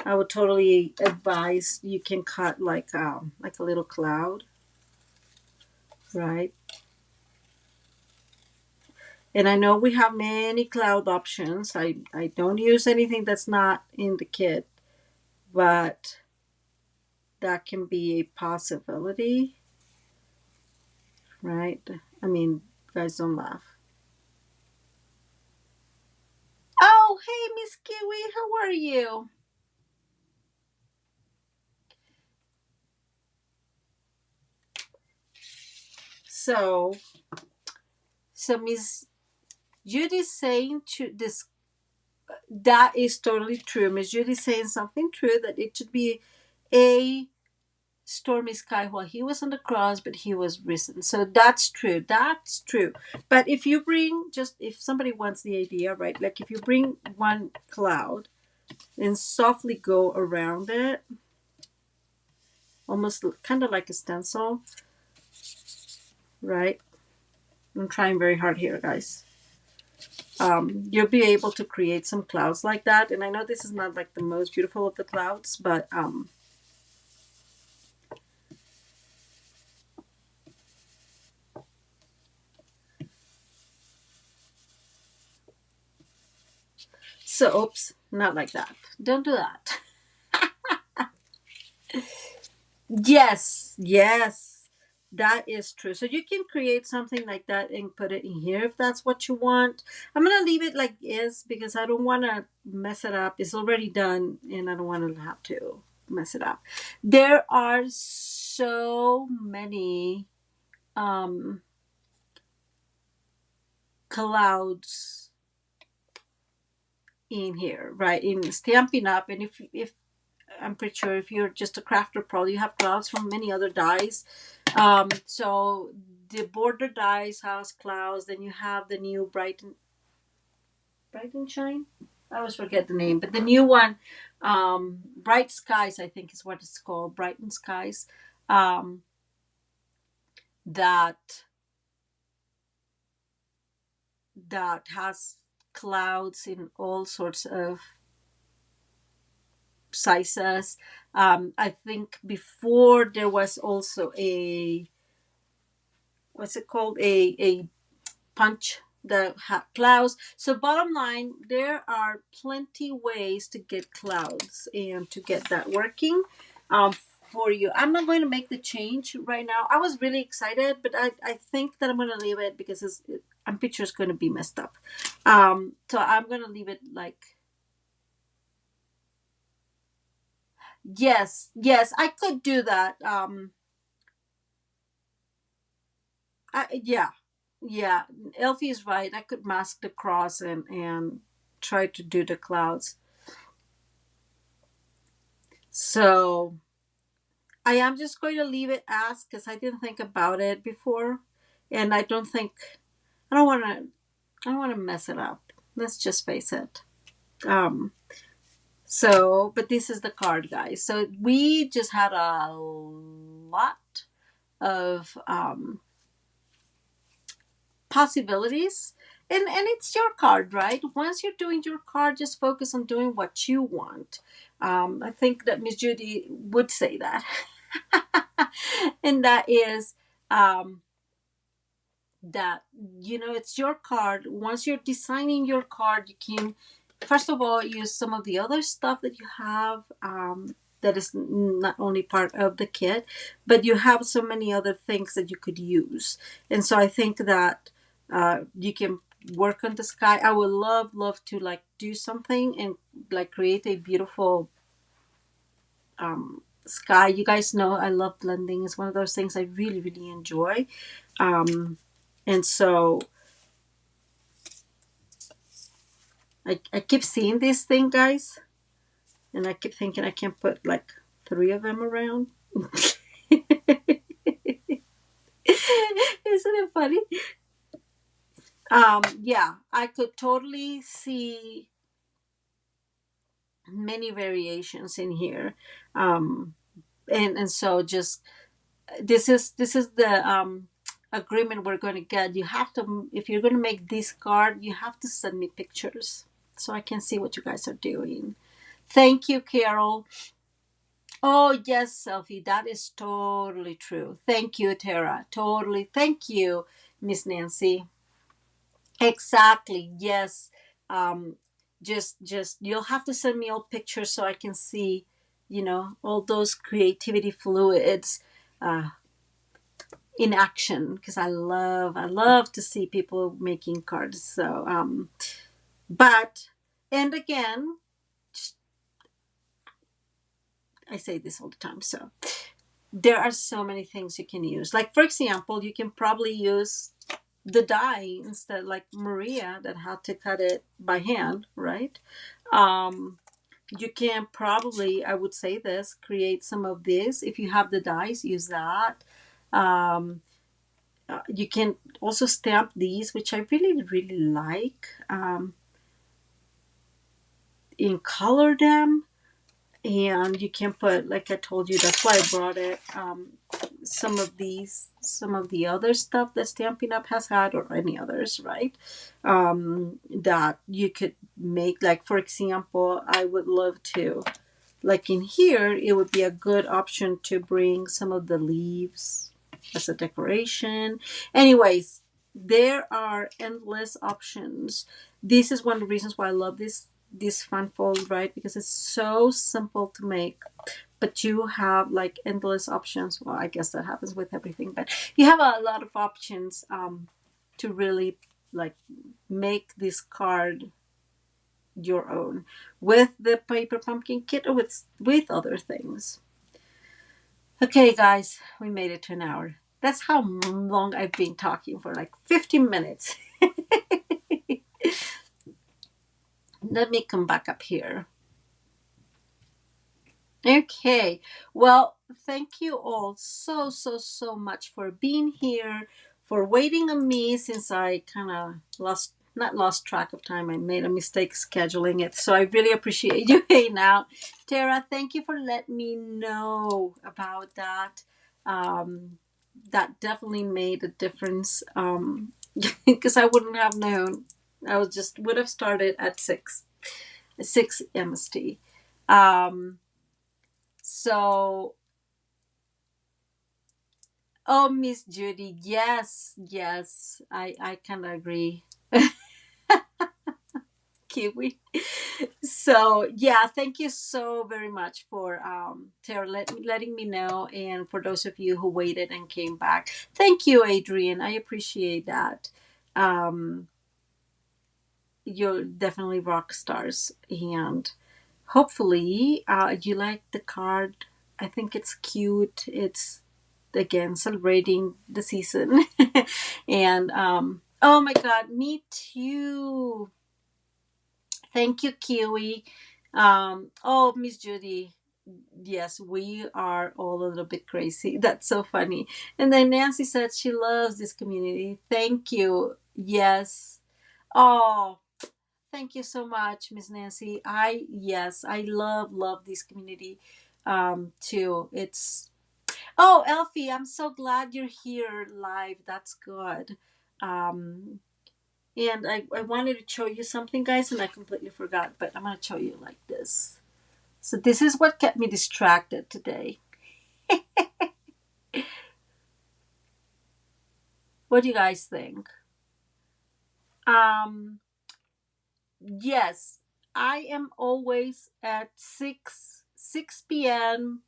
I would totally advise you can cut like a little cloud, right? And I know we have many cloud options. I don't use anything that's not in the kit, but that can be a possibility, right? I mean, guys, don't laugh. Oh, hey, Miss Kiwi, how are you? So Miss Judy's saying to this, that is totally true. Miss Judy's saying something true, that it should be a stormy sky while he was on the cross, but he was risen. So that's true. That's true. But if you bring, just if somebody wants the idea, right? Like if you bring one cloud and softly go around it, almost kind of like a stencil, right? I'm trying very hard here, guys. You'll be able to create some clouds like that. And I know this is not like the most beautiful of the clouds, but so oops, not like that. Don't do that. Yes, yes, that is true. So you can create something like that and put it in here if that's what you want. I'm gonna leave it like is because I don't want to mess it up. It's already done, and I don't want to have to mess it up. There are so many um, clouds in here, right? In Stampin' Up, and if I'm pretty sure if you're just a crafter pro, you have clouds from many other dyes. So the border dyes has clouds. Then you have the new Bright and Shine. I always forget the name, but the new one, Bright Skies, I think is what it's called, Brighten Skies. Um, that that has clouds in all sorts of sizes. I think before there was also a what's it called, a punch the clouds. So bottom line, there are plenty ways to get clouds and to get that working um, for you. I'm not going to make the change right now. I was really excited, but I think that I'm going to leave it because I'm picture is going to be messed up. So I'm going to leave it like, yes, yes, I could do that. Yeah, yeah. Elfie is right. I could mask the cross and try to do the clouds. So I am just going to leave it as because I didn't think about it before, and I don't think I don't want to. I don't want to mess it up. Let's just face it. Um. So, but this is the card, guys. So we just had a lot of possibilities, and it's your card, right? Once you're doing your card, just focus on doing what you want. I think that Miss Judy would say that. And that is um, that it's your card. Once you're designing your card, you can first of all use some of the other stuff that you have, that is not only part of the kit, but you have so many other things that you could use. And so I think that you can work on the sky. I would love to like do something and like create a beautiful sky. You guys know I love blending. It's one of those things I really enjoy. Um, and so I keep seeing this thing, guys, and I keep thinking I can put like three of them around. Isn't it funny? Yeah, I could totally see many variations in here. And so just this is the agreement we're going to get. You have to, if you're going to make this card, you have to send me pictures so I can see what you guys are doing. Thank you, Carol. Oh yes, Selfie, that is totally true. Thank you, Tara. Totally. Thank you, Miss Nancy. Exactly. Yes. Um, just you'll have to send me all pictures so I can see, all those creativity fluids uh, in action because I love to see people making cards. So but and again, I say this all the time. So there are so many things you can use. Like for example, you can probably use the die instead, like Maria that had to cut it by hand, right? Um, You can probably, I would say this, create some of this. If you have the dies, use that. Um, you can also stamp these, which I really, really like, and color them. And you can put, like I told you, that's why I brought it. Some of these, some of the other stuff that Stampin' Up has had, or any others, right? That you could make, like for example, I would love to, like in here, it would be a good option to bring some of the leaves as a decoration. Anyways, there are endless options. This is one of the reasons why I love this fun fold, right? Because it's so simple to make, but you have like endless options. Well, I guess that happens with everything, but you have a lot of options to really like make this card your own with the paper pumpkin kit or with other things. Okay, guys, we made it to an hour. That's how long I've been talking for, like 15 minutes. Let me come back up here. Okay, well, thank you all so much for being here, for waiting on me since I kind of not lost track of time. I made a mistake scheduling it. So I really appreciate you hanging out. Tara, thank you for letting me know about that. Um, that definitely made a difference because I wouldn't have known. I was just would have started at 6 MST. Um, so, oh, Miss Judy, yes, I kind of agree. Kiwi. So, yeah, thank you so very much for Tara letting me know, and for those of you who waited and came back. Thank you, Adrian. I appreciate that. Um, you're definitely rock stars, and hopefully, you like the card. I think it's cute. It's again celebrating the season, and oh my god, me too. Thank you, Kiwi. Oh, Miss Judy. Yes, we are all a little bit crazy. That's so funny. And then Nancy said she loves this community. Thank you. Yes. Oh, thank you so much, Miss Nancy. Yes, I love this community too. It's Oh, Elfie, I'm so glad you're here live. That's good. Um and I wanted to show you something, guys, and I completely forgot, but I'm gonna show you like this. So this is what kept me distracted today. What do you guys think? Um yes, I am always at 6 p.m.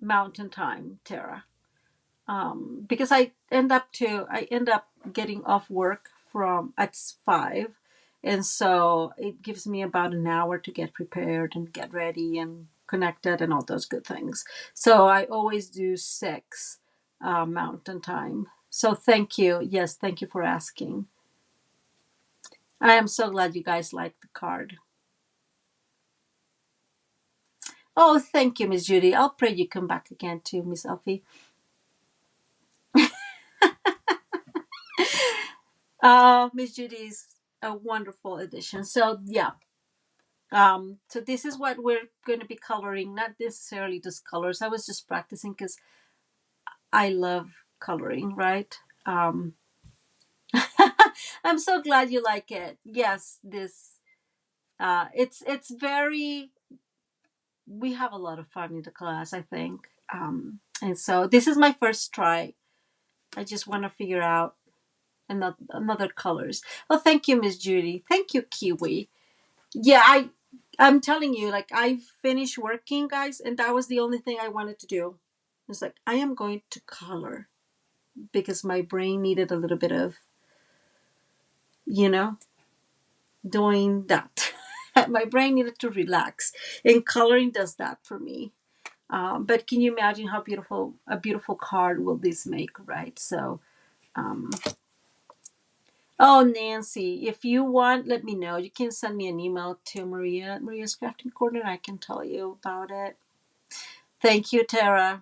Mountain Time, Tara. Because I end up getting off work from at 5, and so it gives me about an hour to get prepared and get ready and connected and all those good things. So I always do 6 Mountain Time. So thank you. Yes, thank you for asking. I am so glad you guys like the card. Oh, thank you, Miss Judy. I'll pray you come back again too, Miss Elfie. Miss Judy's a wonderful addition. So yeah, so this is what we're going to be coloring, not necessarily just colors. I was just practicing because I love coloring, right? um I'm so glad you like it. Yes, this it's very, we have a lot of fun in the class, I think. And so this is my first try. I just want to figure out another colors. Well, thank you, Miss Judy. Thank you, Kiwi. Yeah, I'm telling you, like, I finished working, guys, and that was the only thing I wanted to do. It's like I am going to color because my brain needed a little bit of, you know, doing that. My brain needed to relax, and coloring does that for me. But can you imagine how beautiful a beautiful card will this make, right? So, um, Oh, Nancy, if you want, let me know. You can send me an email to Maria, Maria's Crafting Corner. I can tell you about it. Thank you, Tara.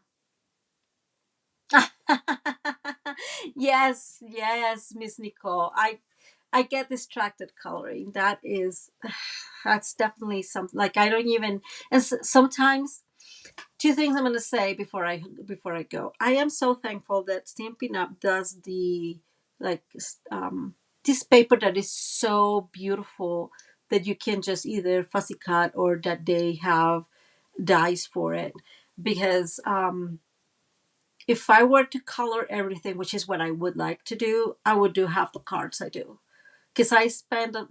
Yes, yes, Miss Nicole. I get distracted coloring. That is, that's definitely something. Like I don't even. And sometimes, two things I'm going to say before I go. I am so thankful that Stampin' Up does the like this paper that is so beautiful that you can just either fussy cut or that they have dies for it, because if I were to color everything, which is what I would like to do, I would do half the cards I do, because I spend a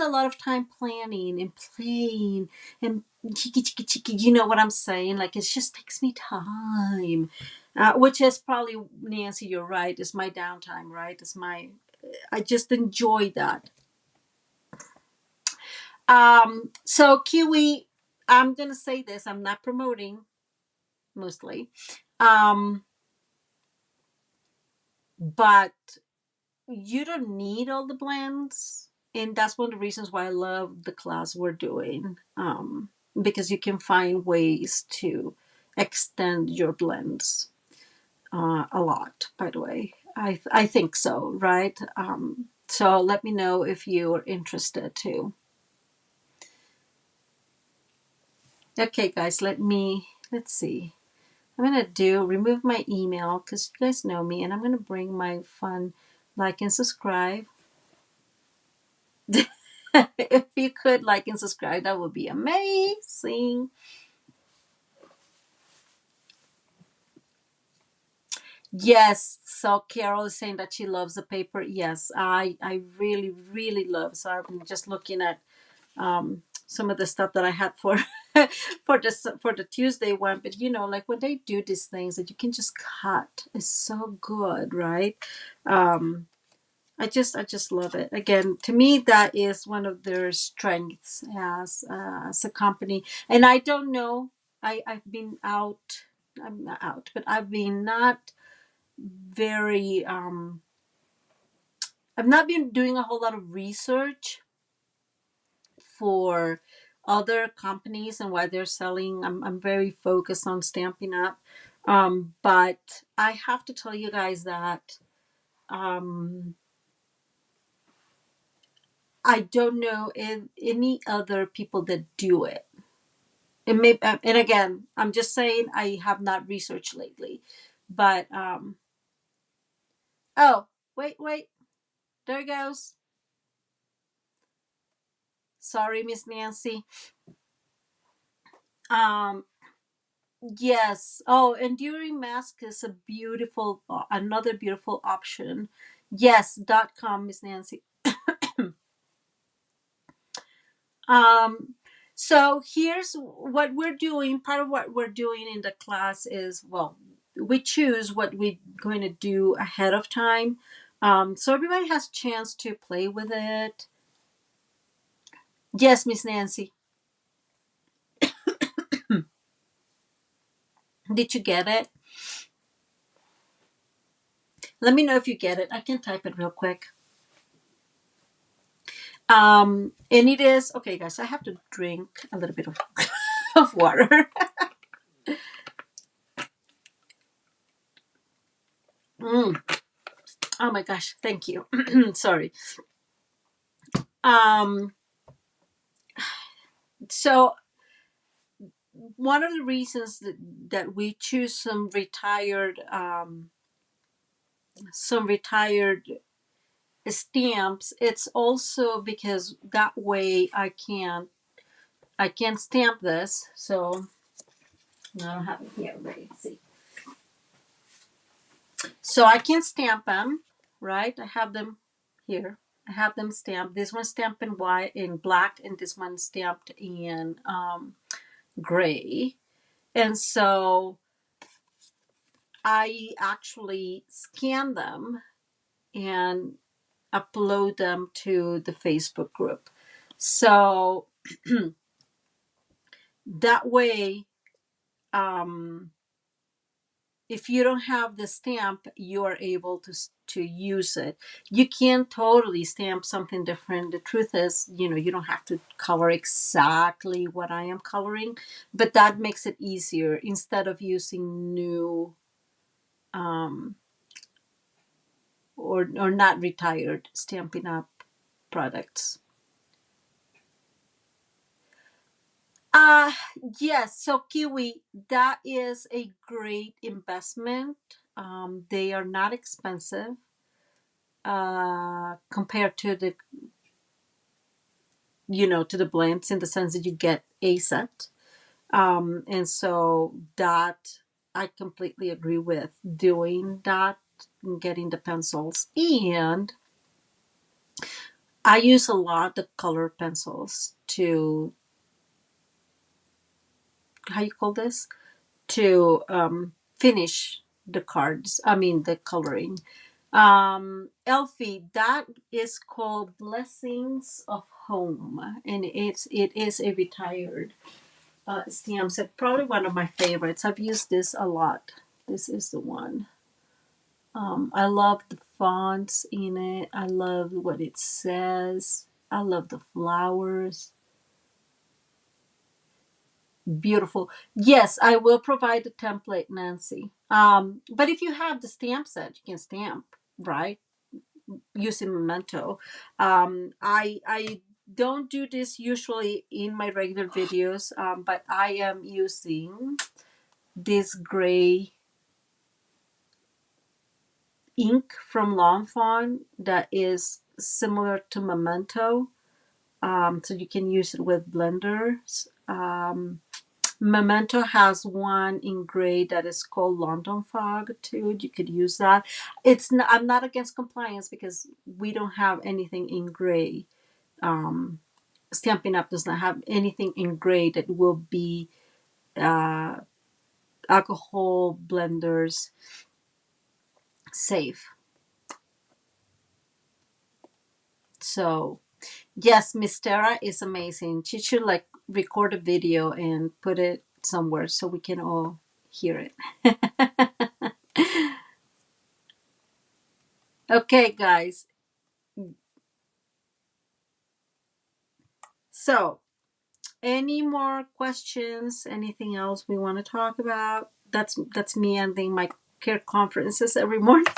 lot of time planning and playing and cheeky cheeky cheeky. You know what I'm saying? Like it just takes me time, which is probably, Nancy. You're right. It's my downtime, right? It's my I just enjoy that. So Kiwi, I'm gonna say this. I'm not promoting mostly, um, but you don't need all the blends, and that's one of the reasons why I love the class we're doing, because you can find ways to extend your blends a lot. By the way, I think so, right? So let me know if you're interested too. Okay, guys, let's see. I'm gonna remove my email because you guys know me, and I'm gonna bring my fun like and subscribe. If you could like and subscribe, that would be amazing. Yes, so Carol is saying that she loves the paper. Yes, I really really love. So I'm just looking at some of the stuff that I had for for the Tuesday one. But you know, like when they do these things that you can just cut, it's so good, right? Um, I just love it. Again, to me, that is one of their strengths as a company. And I don't know. I've been out. I'm not out, but I've been not very. I've not been doing a whole lot of research for other companies and why they're selling. I'm very focused on Stampin' Up. But I have to tell you guys that. Um, I don't know if any other people that do it. And again, I'm just saying I have not researched lately. But oh, wait, there it goes. Sorry, Miss Nancy. Um, yes. Oh, enduring mask is a beautiful, another beautiful option. Yes.com, Miss Nancy. Um, so here's what we're doing. Part of what we're doing in the class is, well, we choose what we're going to do ahead of time. So everybody has a chance to play with it. Yes, Miss Nancy. Did you get it? Let me know if you get it. I can type it real quick. And it is okay, guys. I have to drink a little bit of, of water. Mm. Oh my gosh, thank you. Sorry. Um, so one of the reasons that we choose some retired stamps, it's also because that way I can stamp this. So I don't have it here. Ready? See. So I can stamp them, right? I have them here. I have them stamped. This one stamped in white, in black, and this one stamped in gray. And so I actually scan them and upload them to the Facebook group. So that way, um, if you don't have the stamp, you are able to use it. You can't totally stamp something different. The truth is, you don't have to color exactly what I am coloring, but that makes it easier instead of using new um, or not retired Stampin' Up products. Uh yes, so Kiwi, that is a great investment. They are not expensive compared to the blends, in the sense that you get a set. And so that I completely agree with doing that and getting the pencils. And I use a lot of color pencils to, how you call this? To finish the cards. I mean, the coloring. Elfie, that is called Blessings of Home, and it is a retired stamp set. Probably one of my favorites. I've used this a lot. This is the one. I love the fonts in it. I love what it says. I love the flowers. Beautiful. Yes, I will provide the template, Nancy. But if you have the stamp set, you can stamp, right? Using Memento. I don't do this usually in my regular videos, but I am using this gray ink from Lawn Fawn that is similar to Memento. So you can use it with blenders. Memento has one in gray that is called London Fog too. You could use that. It's not, I'm not against compliance because we don't have anything in gray. Um, Stampin' Up does not have anything in gray that will be uh, alcohol blenders safe. So yes, Miss Tara is amazing. She should like record a video and put it somewhere so we can all hear it. Okay, guys. So, any more questions? Anything else we want to talk about? That's me ending my care conferences every morning.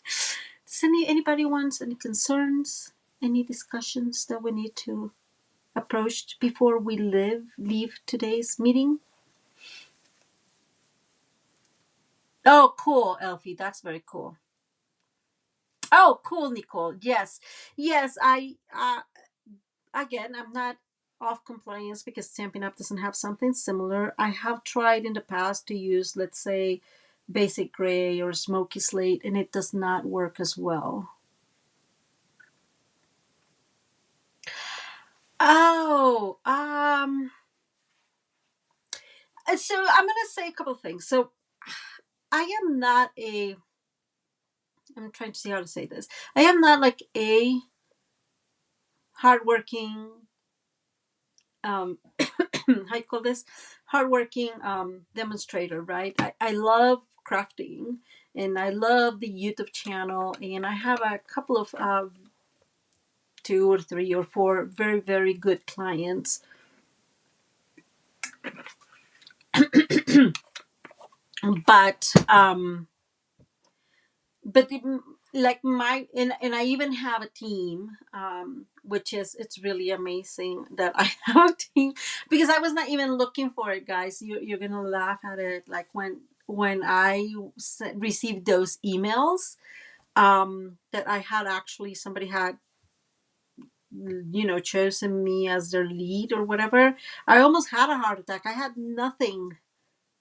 Does anybody wants any concerns? Any discussions that we need to approach before we leave today's meeting? Oh, cool, Elfie. That's very cool. Oh, cool, Nicole. Yes, yes. I again, I'm not off compliance because Stampin' Up doesn't have something similar. I have tried in the past to use, let's say, basic gray or smoky slate, and it does not work as well. Oh, so I'm gonna say a couple of things. So I am not a. I'm trying to see how to say this. I am not like a hardworking how you call this, hardworking demonstrator, right? I love crafting and I love the YouTube channel, and I have a couple of two or three or four very very good clients. but um but it, like my and I even have a team, which is, it's really amazing that I have a team, because I was not even looking for it, guys. You're gonna laugh at it. Like when I received those emails, that I had actually, somebody had chosen me as their lead or whatever, I almost had a heart attack. I had nothing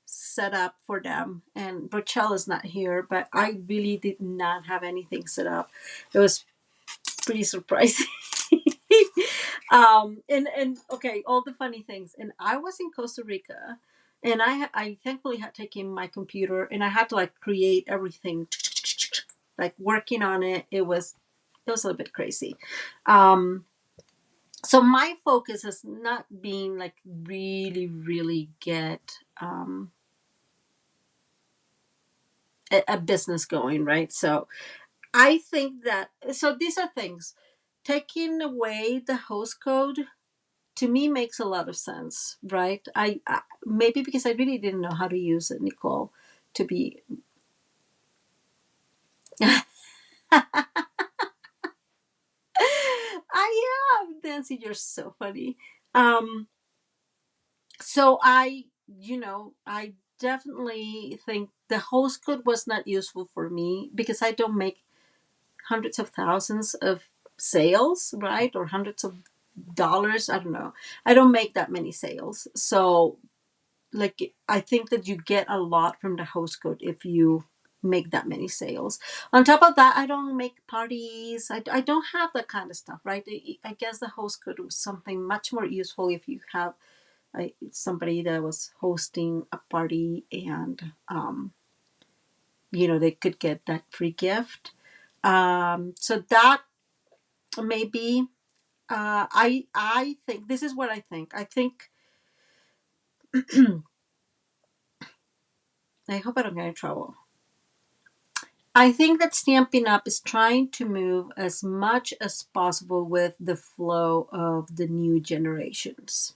set up for them, and Rochelle is not here, but I really did not have anything set up. It was pretty surprising. And okay, all the funny things, and I was in Costa Rica, and I thankfully had taken my computer and I had to like create everything, like working on it. It was a little bit crazy. So my focus has not been like really really get a business going, right? So I think that, so these are things. Taking away the host code to me makes a lot of sense, right? I maybe because I really didn't know how to use it, Nicole, to be. I am, Nancy. You're so funny. Um, so I definitely think the host code was not useful for me because I don't make hundreds of thousands of sales, right? Or hundreds of dollars. I don't know. I don't make that many sales. So, like, I think that you get a lot from the host code if you make that many sales. On top of that, I don't make parties. I don't have that kind of stuff, right? I guess the host code was something much more useful if you have somebody that was hosting a party and, they could get that free gift. So that maybe I think this is what I think. I think I hope I don't get in trouble. I think that Stampin' Up is trying to move as much as possible with the flow of the new generations.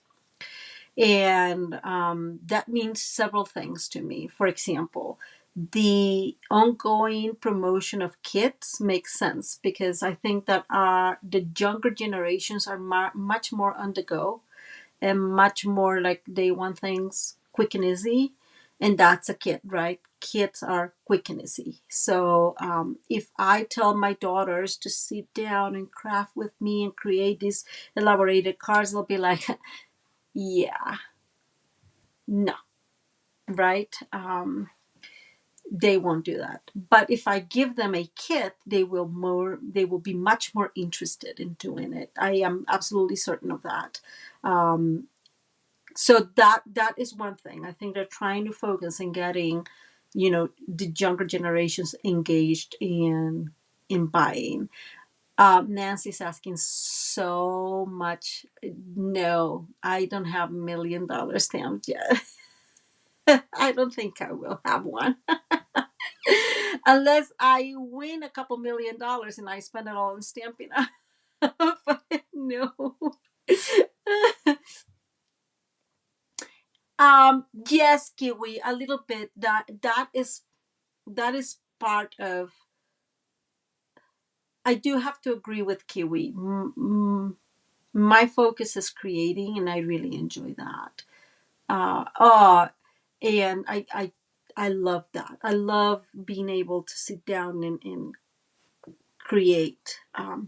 And that means several things to me. For example, the ongoing promotion of kits makes sense because I think that the younger generations are much more on the go and much more like they want things quick and easy. And that's a kid, right? Kids are quick and easy. So if I tell my daughters to sit down and craft with me and create these elaborated cards, they'll be like, yeah, no, right? They won't do that. But if I give them a kit, they will be much more interested in doing it. I am absolutely certain of that. Um, so that is one thing. I think they're trying to focus on getting, the younger generations engaged in buying. Nancy's asking so much. No, I don't have $1 million stamp yet. I don't think I will have one unless I win a couple $1 million and I spend it all on stamping. But no. Yes, Kiwi, a little bit. That is part of. I do have to agree with Kiwi. My focus is creating, and I really enjoy that. Oh, and I love that. I love being able to sit down and create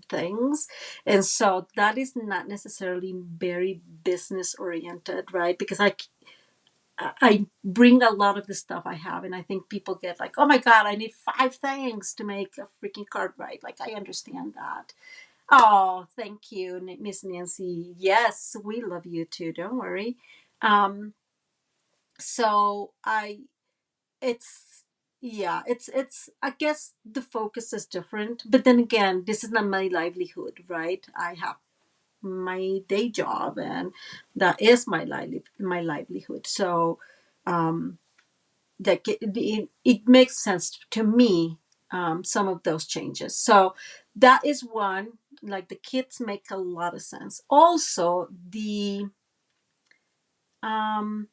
things. And so that is not necessarily very business oriented, right? Because I bring a lot of the stuff I have, and I think people get like, oh my God, I need 5 things to make a freaking card, right? Like, I understand that. Oh, thank you, Miss Nancy. Yes, we love you too. Don't worry. Um, so it's, yeah, it's, I guess the focus is different, but then again, this is not my livelihood, right? I have my day job, and that is my livelihood. So, um, that it makes sense to me, some of those changes. So that is one. Like, the kids make a lot of sense. Also, the um,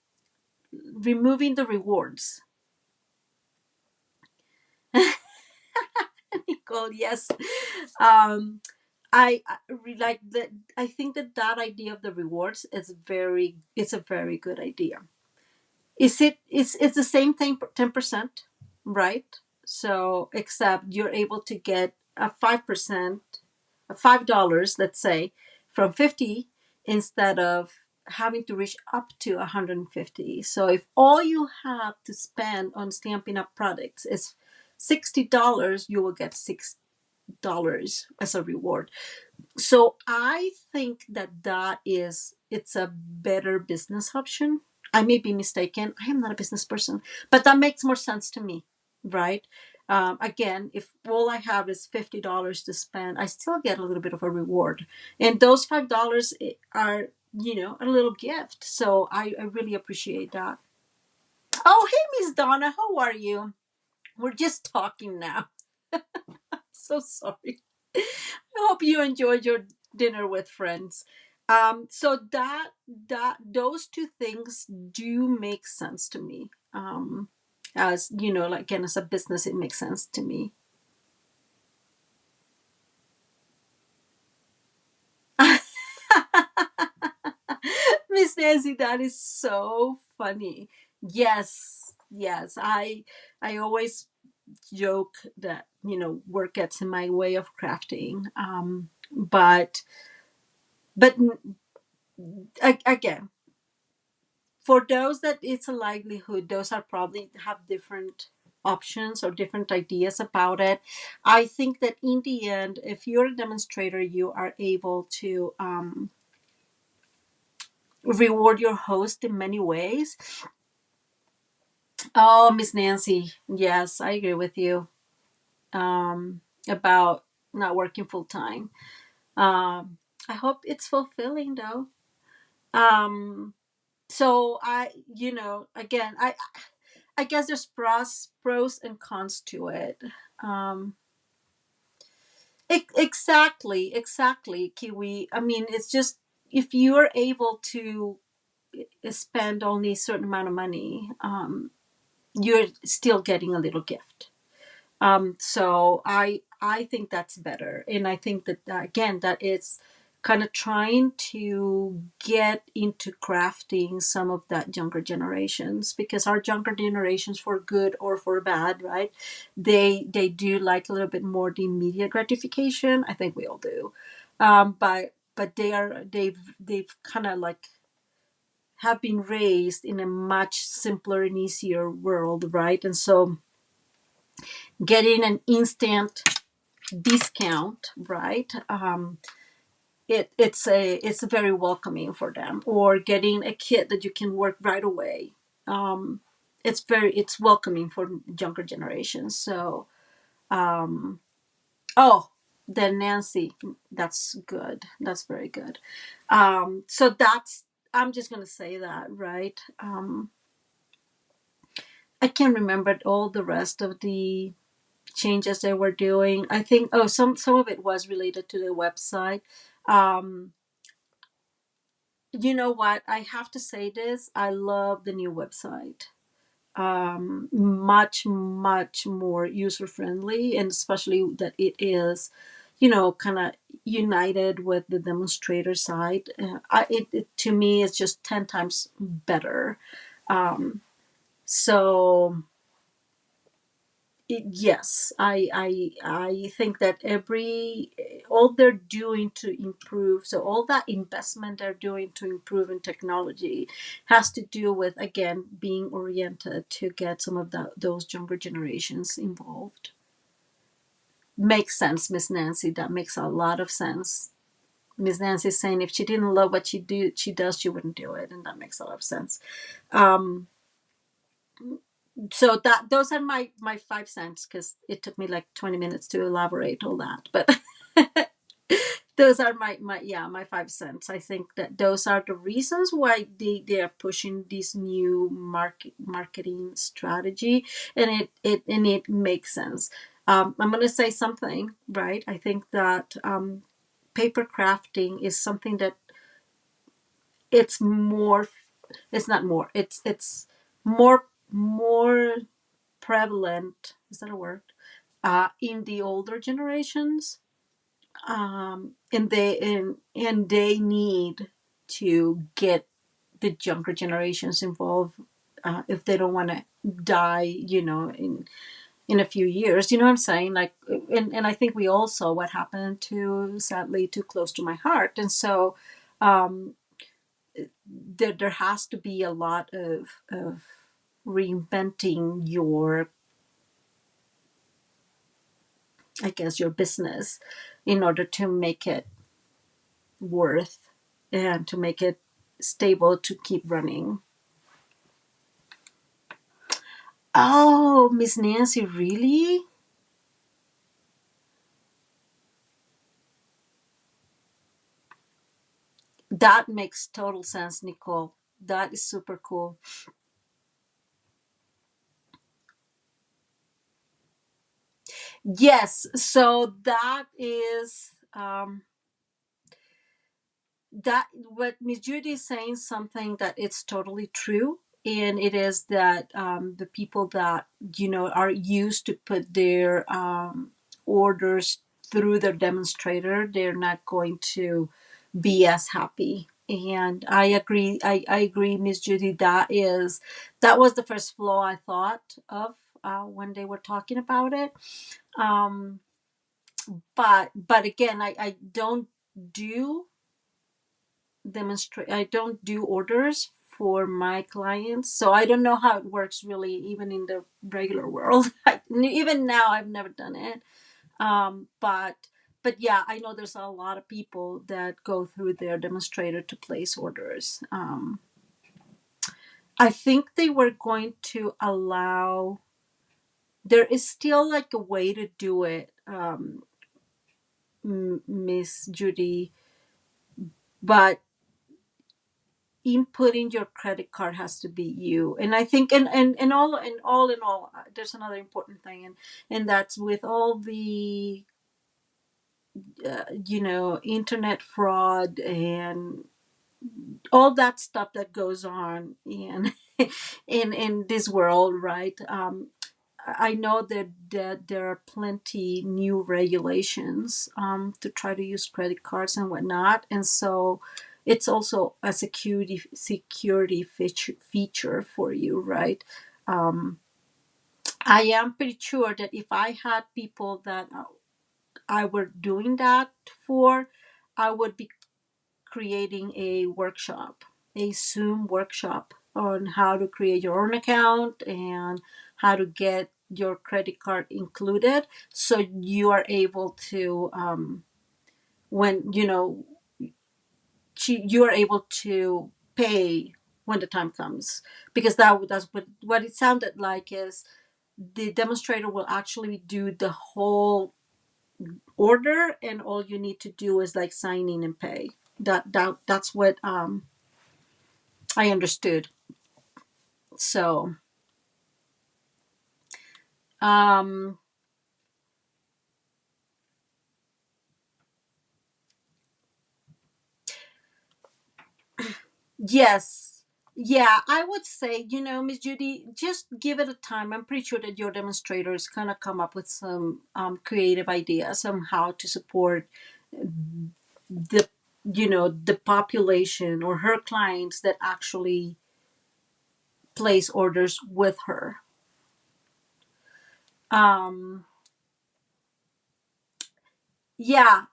removing the rewards. Nicole, yes. Um, like that. I think that idea of the rewards is it's a very good idea. It's the same thing, 10%, right? So except you're able to get a 5%, $5, let's say, from 50, instead of having to reach up to 150. So if all you have to spend on Stampin' Up products is $60, you will get $6 as a reward. So I think it's a better business option. I may be mistaken. I am not a business person, but that makes more sense to me, right? Again, if all I have is $50 to spend, I still get a little bit of a reward, and those $5 are, a little gift. So I really appreciate that. Oh, hey, Miss Donna, how are you? We're just talking now. So sorry. I hope you enjoyed your dinner with friends. So that those two things do make sense to me. As you know, like again, as a business, it makes sense to me. Miss Nancy, that is so funny. Yes, yes. I always joke that work gets in my way of crafting. But again, for those that it's a livelihood, those are probably have different options or different ideas about it. I think that in the end, if you're a demonstrator, you are able to reward your host in many ways. Oh, Miss Nancy, yes, I agree with you about not working full time. I hope it's fulfilling though. Um, so again, I guess there's pros and cons to it. Um, exactly, Kiwi. I mean, it's just if you are able to spend only a certain amount of money, you're still getting a little gift. So I think that's better, and I think that again that it's kind of trying to get into crafting some of that younger generations, because our younger generations, for good or for bad, right? They do like a little bit more the immediate gratification. I think we all do, but they've kind of like have been raised in a much simpler and easier world, right? And so getting an instant discount, right? It's very welcoming for them. Or getting a kit that you can work right away. Um, it's welcoming for younger generations. So oh, then Nancy, that's good. That's very good. So that's I'm just gonna say that, right? I can't remember all the rest of the changes they were doing. I think some of it was related to the website. Um, you know what? I have to say this. I love the new website. Much more user friendly, and especially that it is, kind of united with the demonstrator side. It to me is just 10 times better. Um, so yes, I think that every all they're doing to improve, so all that investment they're doing to improve in technology has to do with, again, being oriented to get some of those younger generations involved. Makes sense, Miss Nancy. That makes a lot of sense. Miss Nancy is saying if she didn't love what she does, she wouldn't do it, and that makes a lot of sense. Um, so that those are my 5 cents, because it took me like 20 minutes to elaborate all that, but those are my 5 cents. I think that those are the reasons why they are pushing this new marketing strategy, and it makes sense. I'm going to say something, right? I think that paper crafting is something that it's more it's not more it's more prevalent, is that a word, in the older generations, and they need to get the younger generations involved, if they don't want to die, in a few years. You know what I'm saying? Like, and I think we all saw what happened to, sadly, Too Close to My Heart. And so um, there has to be a lot of reinventing your, I guess, your business in order to make it worth and to make it stable to keep running. Oh, Miss Nancy, really? That makes total sense, Nicole. That is super cool. Yes, so that is that what Miss Judy is saying, something that it's totally true, and it is that the people that are used to put their orders through their demonstrator, they're not going to be as happy. And I agree. I agree, Miss Judy. That was the first flaw I thought of when they were talking about it. Um, but again, I don't do demonstrate. I don't do orders for my clients, so I don't know how it works really, even in the regular world. Even now, I've never done it. But yeah, I know there's a lot of people that go through their demonstrator to place orders. I think they were going to allow. There is still like a way to do it, Miss Judy, but inputting your credit card has to be you. And I think, and all in all, there's another important thing, and that's with all the internet fraud and all that stuff that goes on in in this world, right? I know that there are plenty new regulations to try to use credit cards and whatnot, and so it's also a security feature for you, right? Um, I am pretty sure that if I had people that I were doing that for, I would be creating a workshop, a Zoom workshop on how to create your own account and how to get your credit card included, so you are able to when you are able to pay when the time comes, because that's what it sounded like is the demonstrator will actually do the whole order, and all you need to do is like sign in and pay. That's what I understood. So, um, yes. Yeah, I would say, Miss Judy, just give it a time. I'm pretty sure that your demonstrator is going to come up with some creative ideas on how to support the, the population or her clients that actually place orders with her. Um, yeah,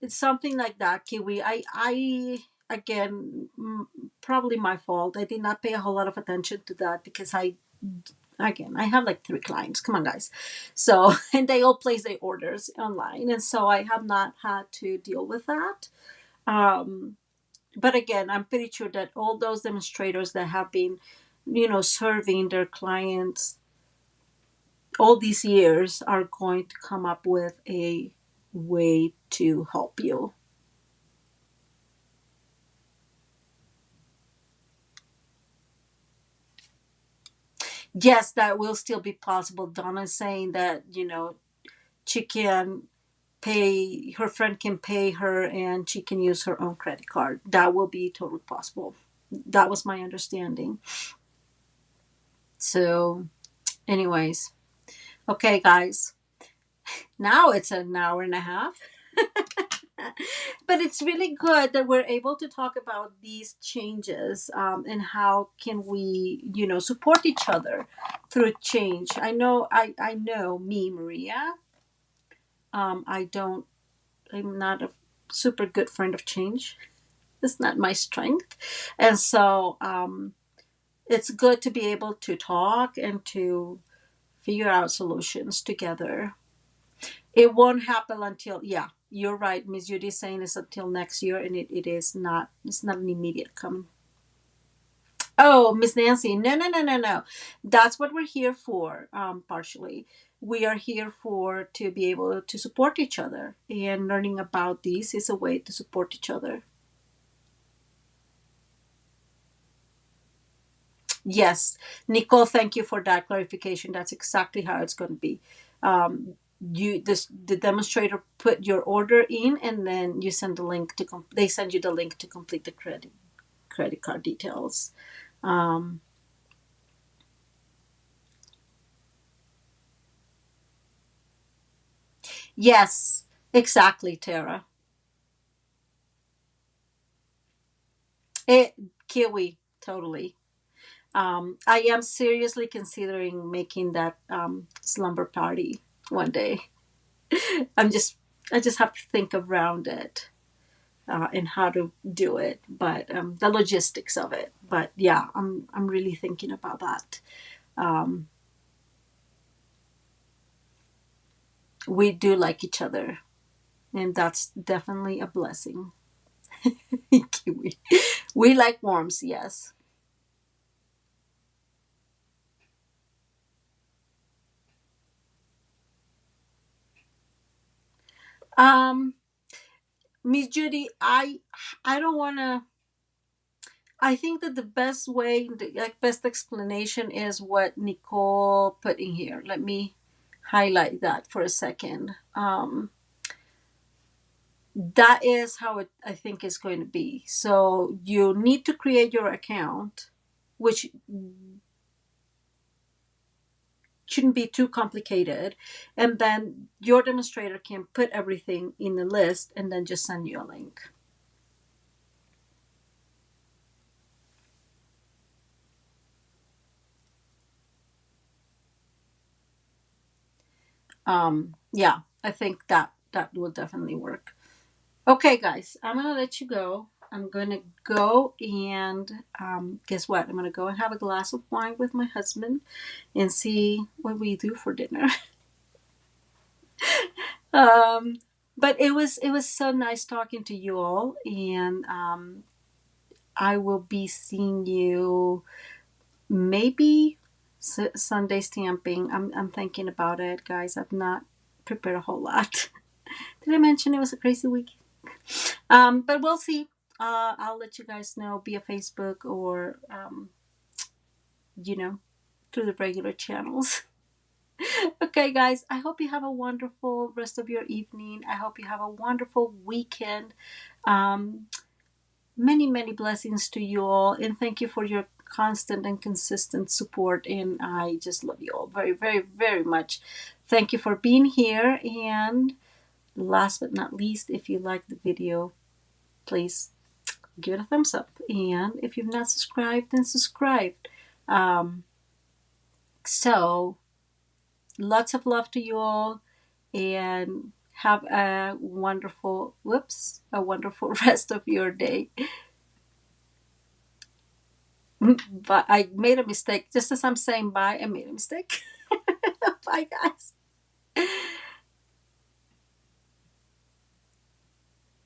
it's something like that, Kiwi. I again, probably my fault. I did not pay a whole lot of attention to that because I have like three clients. Come on, guys. So and they all place their orders online, and so I have not had to deal with that. Um, but again, I'm pretty sure that all those demonstrators that have been, serving their clients all these years are going to come up with a way to help you. Yes, that will still be possible. Donna's saying that, she can pay, her friend can pay her and she can use her own credit card. That will be totally possible. That was my understanding. So, anyways, okay, guys, now it's an hour and a half. But it's really good that we're able to talk about these changes, and how can we support each other through change. I know me, Maria, I don't I'm not a super good friend of change. It's not my strength, and so it's good to be able to talk and to figure out solutions together. It won't happen until, yeah, you're right, Miss Judy is saying it's until next year, and it is not, it's not an immediate coming. Oh, Miss Nancy, no, no, no, no, no. That's what we're here for, partially. We are here for to be able to support each other, and learning about this is a way to support each other. Yes, Nicole, thank you for that clarification. That's exactly how it's going to be. the demonstrator put your order in, and then you send the link to they send you the link to complete the credit card details. Um, yes, exactly, Tara. It Kiwi, totally. I am seriously considering making that slumber party one day. I'm just I just have to think around it and how to do it, but the logistics of it. But yeah, I'm really thinking about that. Um, we do like each other, and that's definitely a blessing. Kiwi. We like worms, yes. Um, Miss Judy, I don't want to. I think that the best way, the like, best explanation is what Nicole put in here. Let me highlight that for a second. That is how it, I think, is going to be. So you need to create your account, which shouldn't be too complicated. And then your demonstrator can put everything in the list and then just send you a link. Yeah, I think that will definitely work. Okay, guys, I'm gonna let you go. I'm gonna go and guess what? I'm gonna go and have a glass of wine with my husband and see what we do for dinner. um, but it was so nice talking to you all, and I will be seeing you maybe Sunday stamping. I'm thinking about it, guys. I've not prepared a whole lot. Did I mention it was a crazy week? But we'll see. I'll let you guys know via Facebook or you know through the regular channels. Okay, guys. I hope you have a wonderful rest of your evening. I hope you have a wonderful weekend. Um, many blessings to you all, and thank you for your constant and consistent support. And I just love you all very much. Thank you for being here. And last but not least, if you like the video, please give it a thumbs up. And if you've not subscribed, then subscribe. Um, so, lots of love to you all, and have a wonderful rest of your day. But I made a mistake. Just as I'm saying bye, I made a mistake. Bye, guys.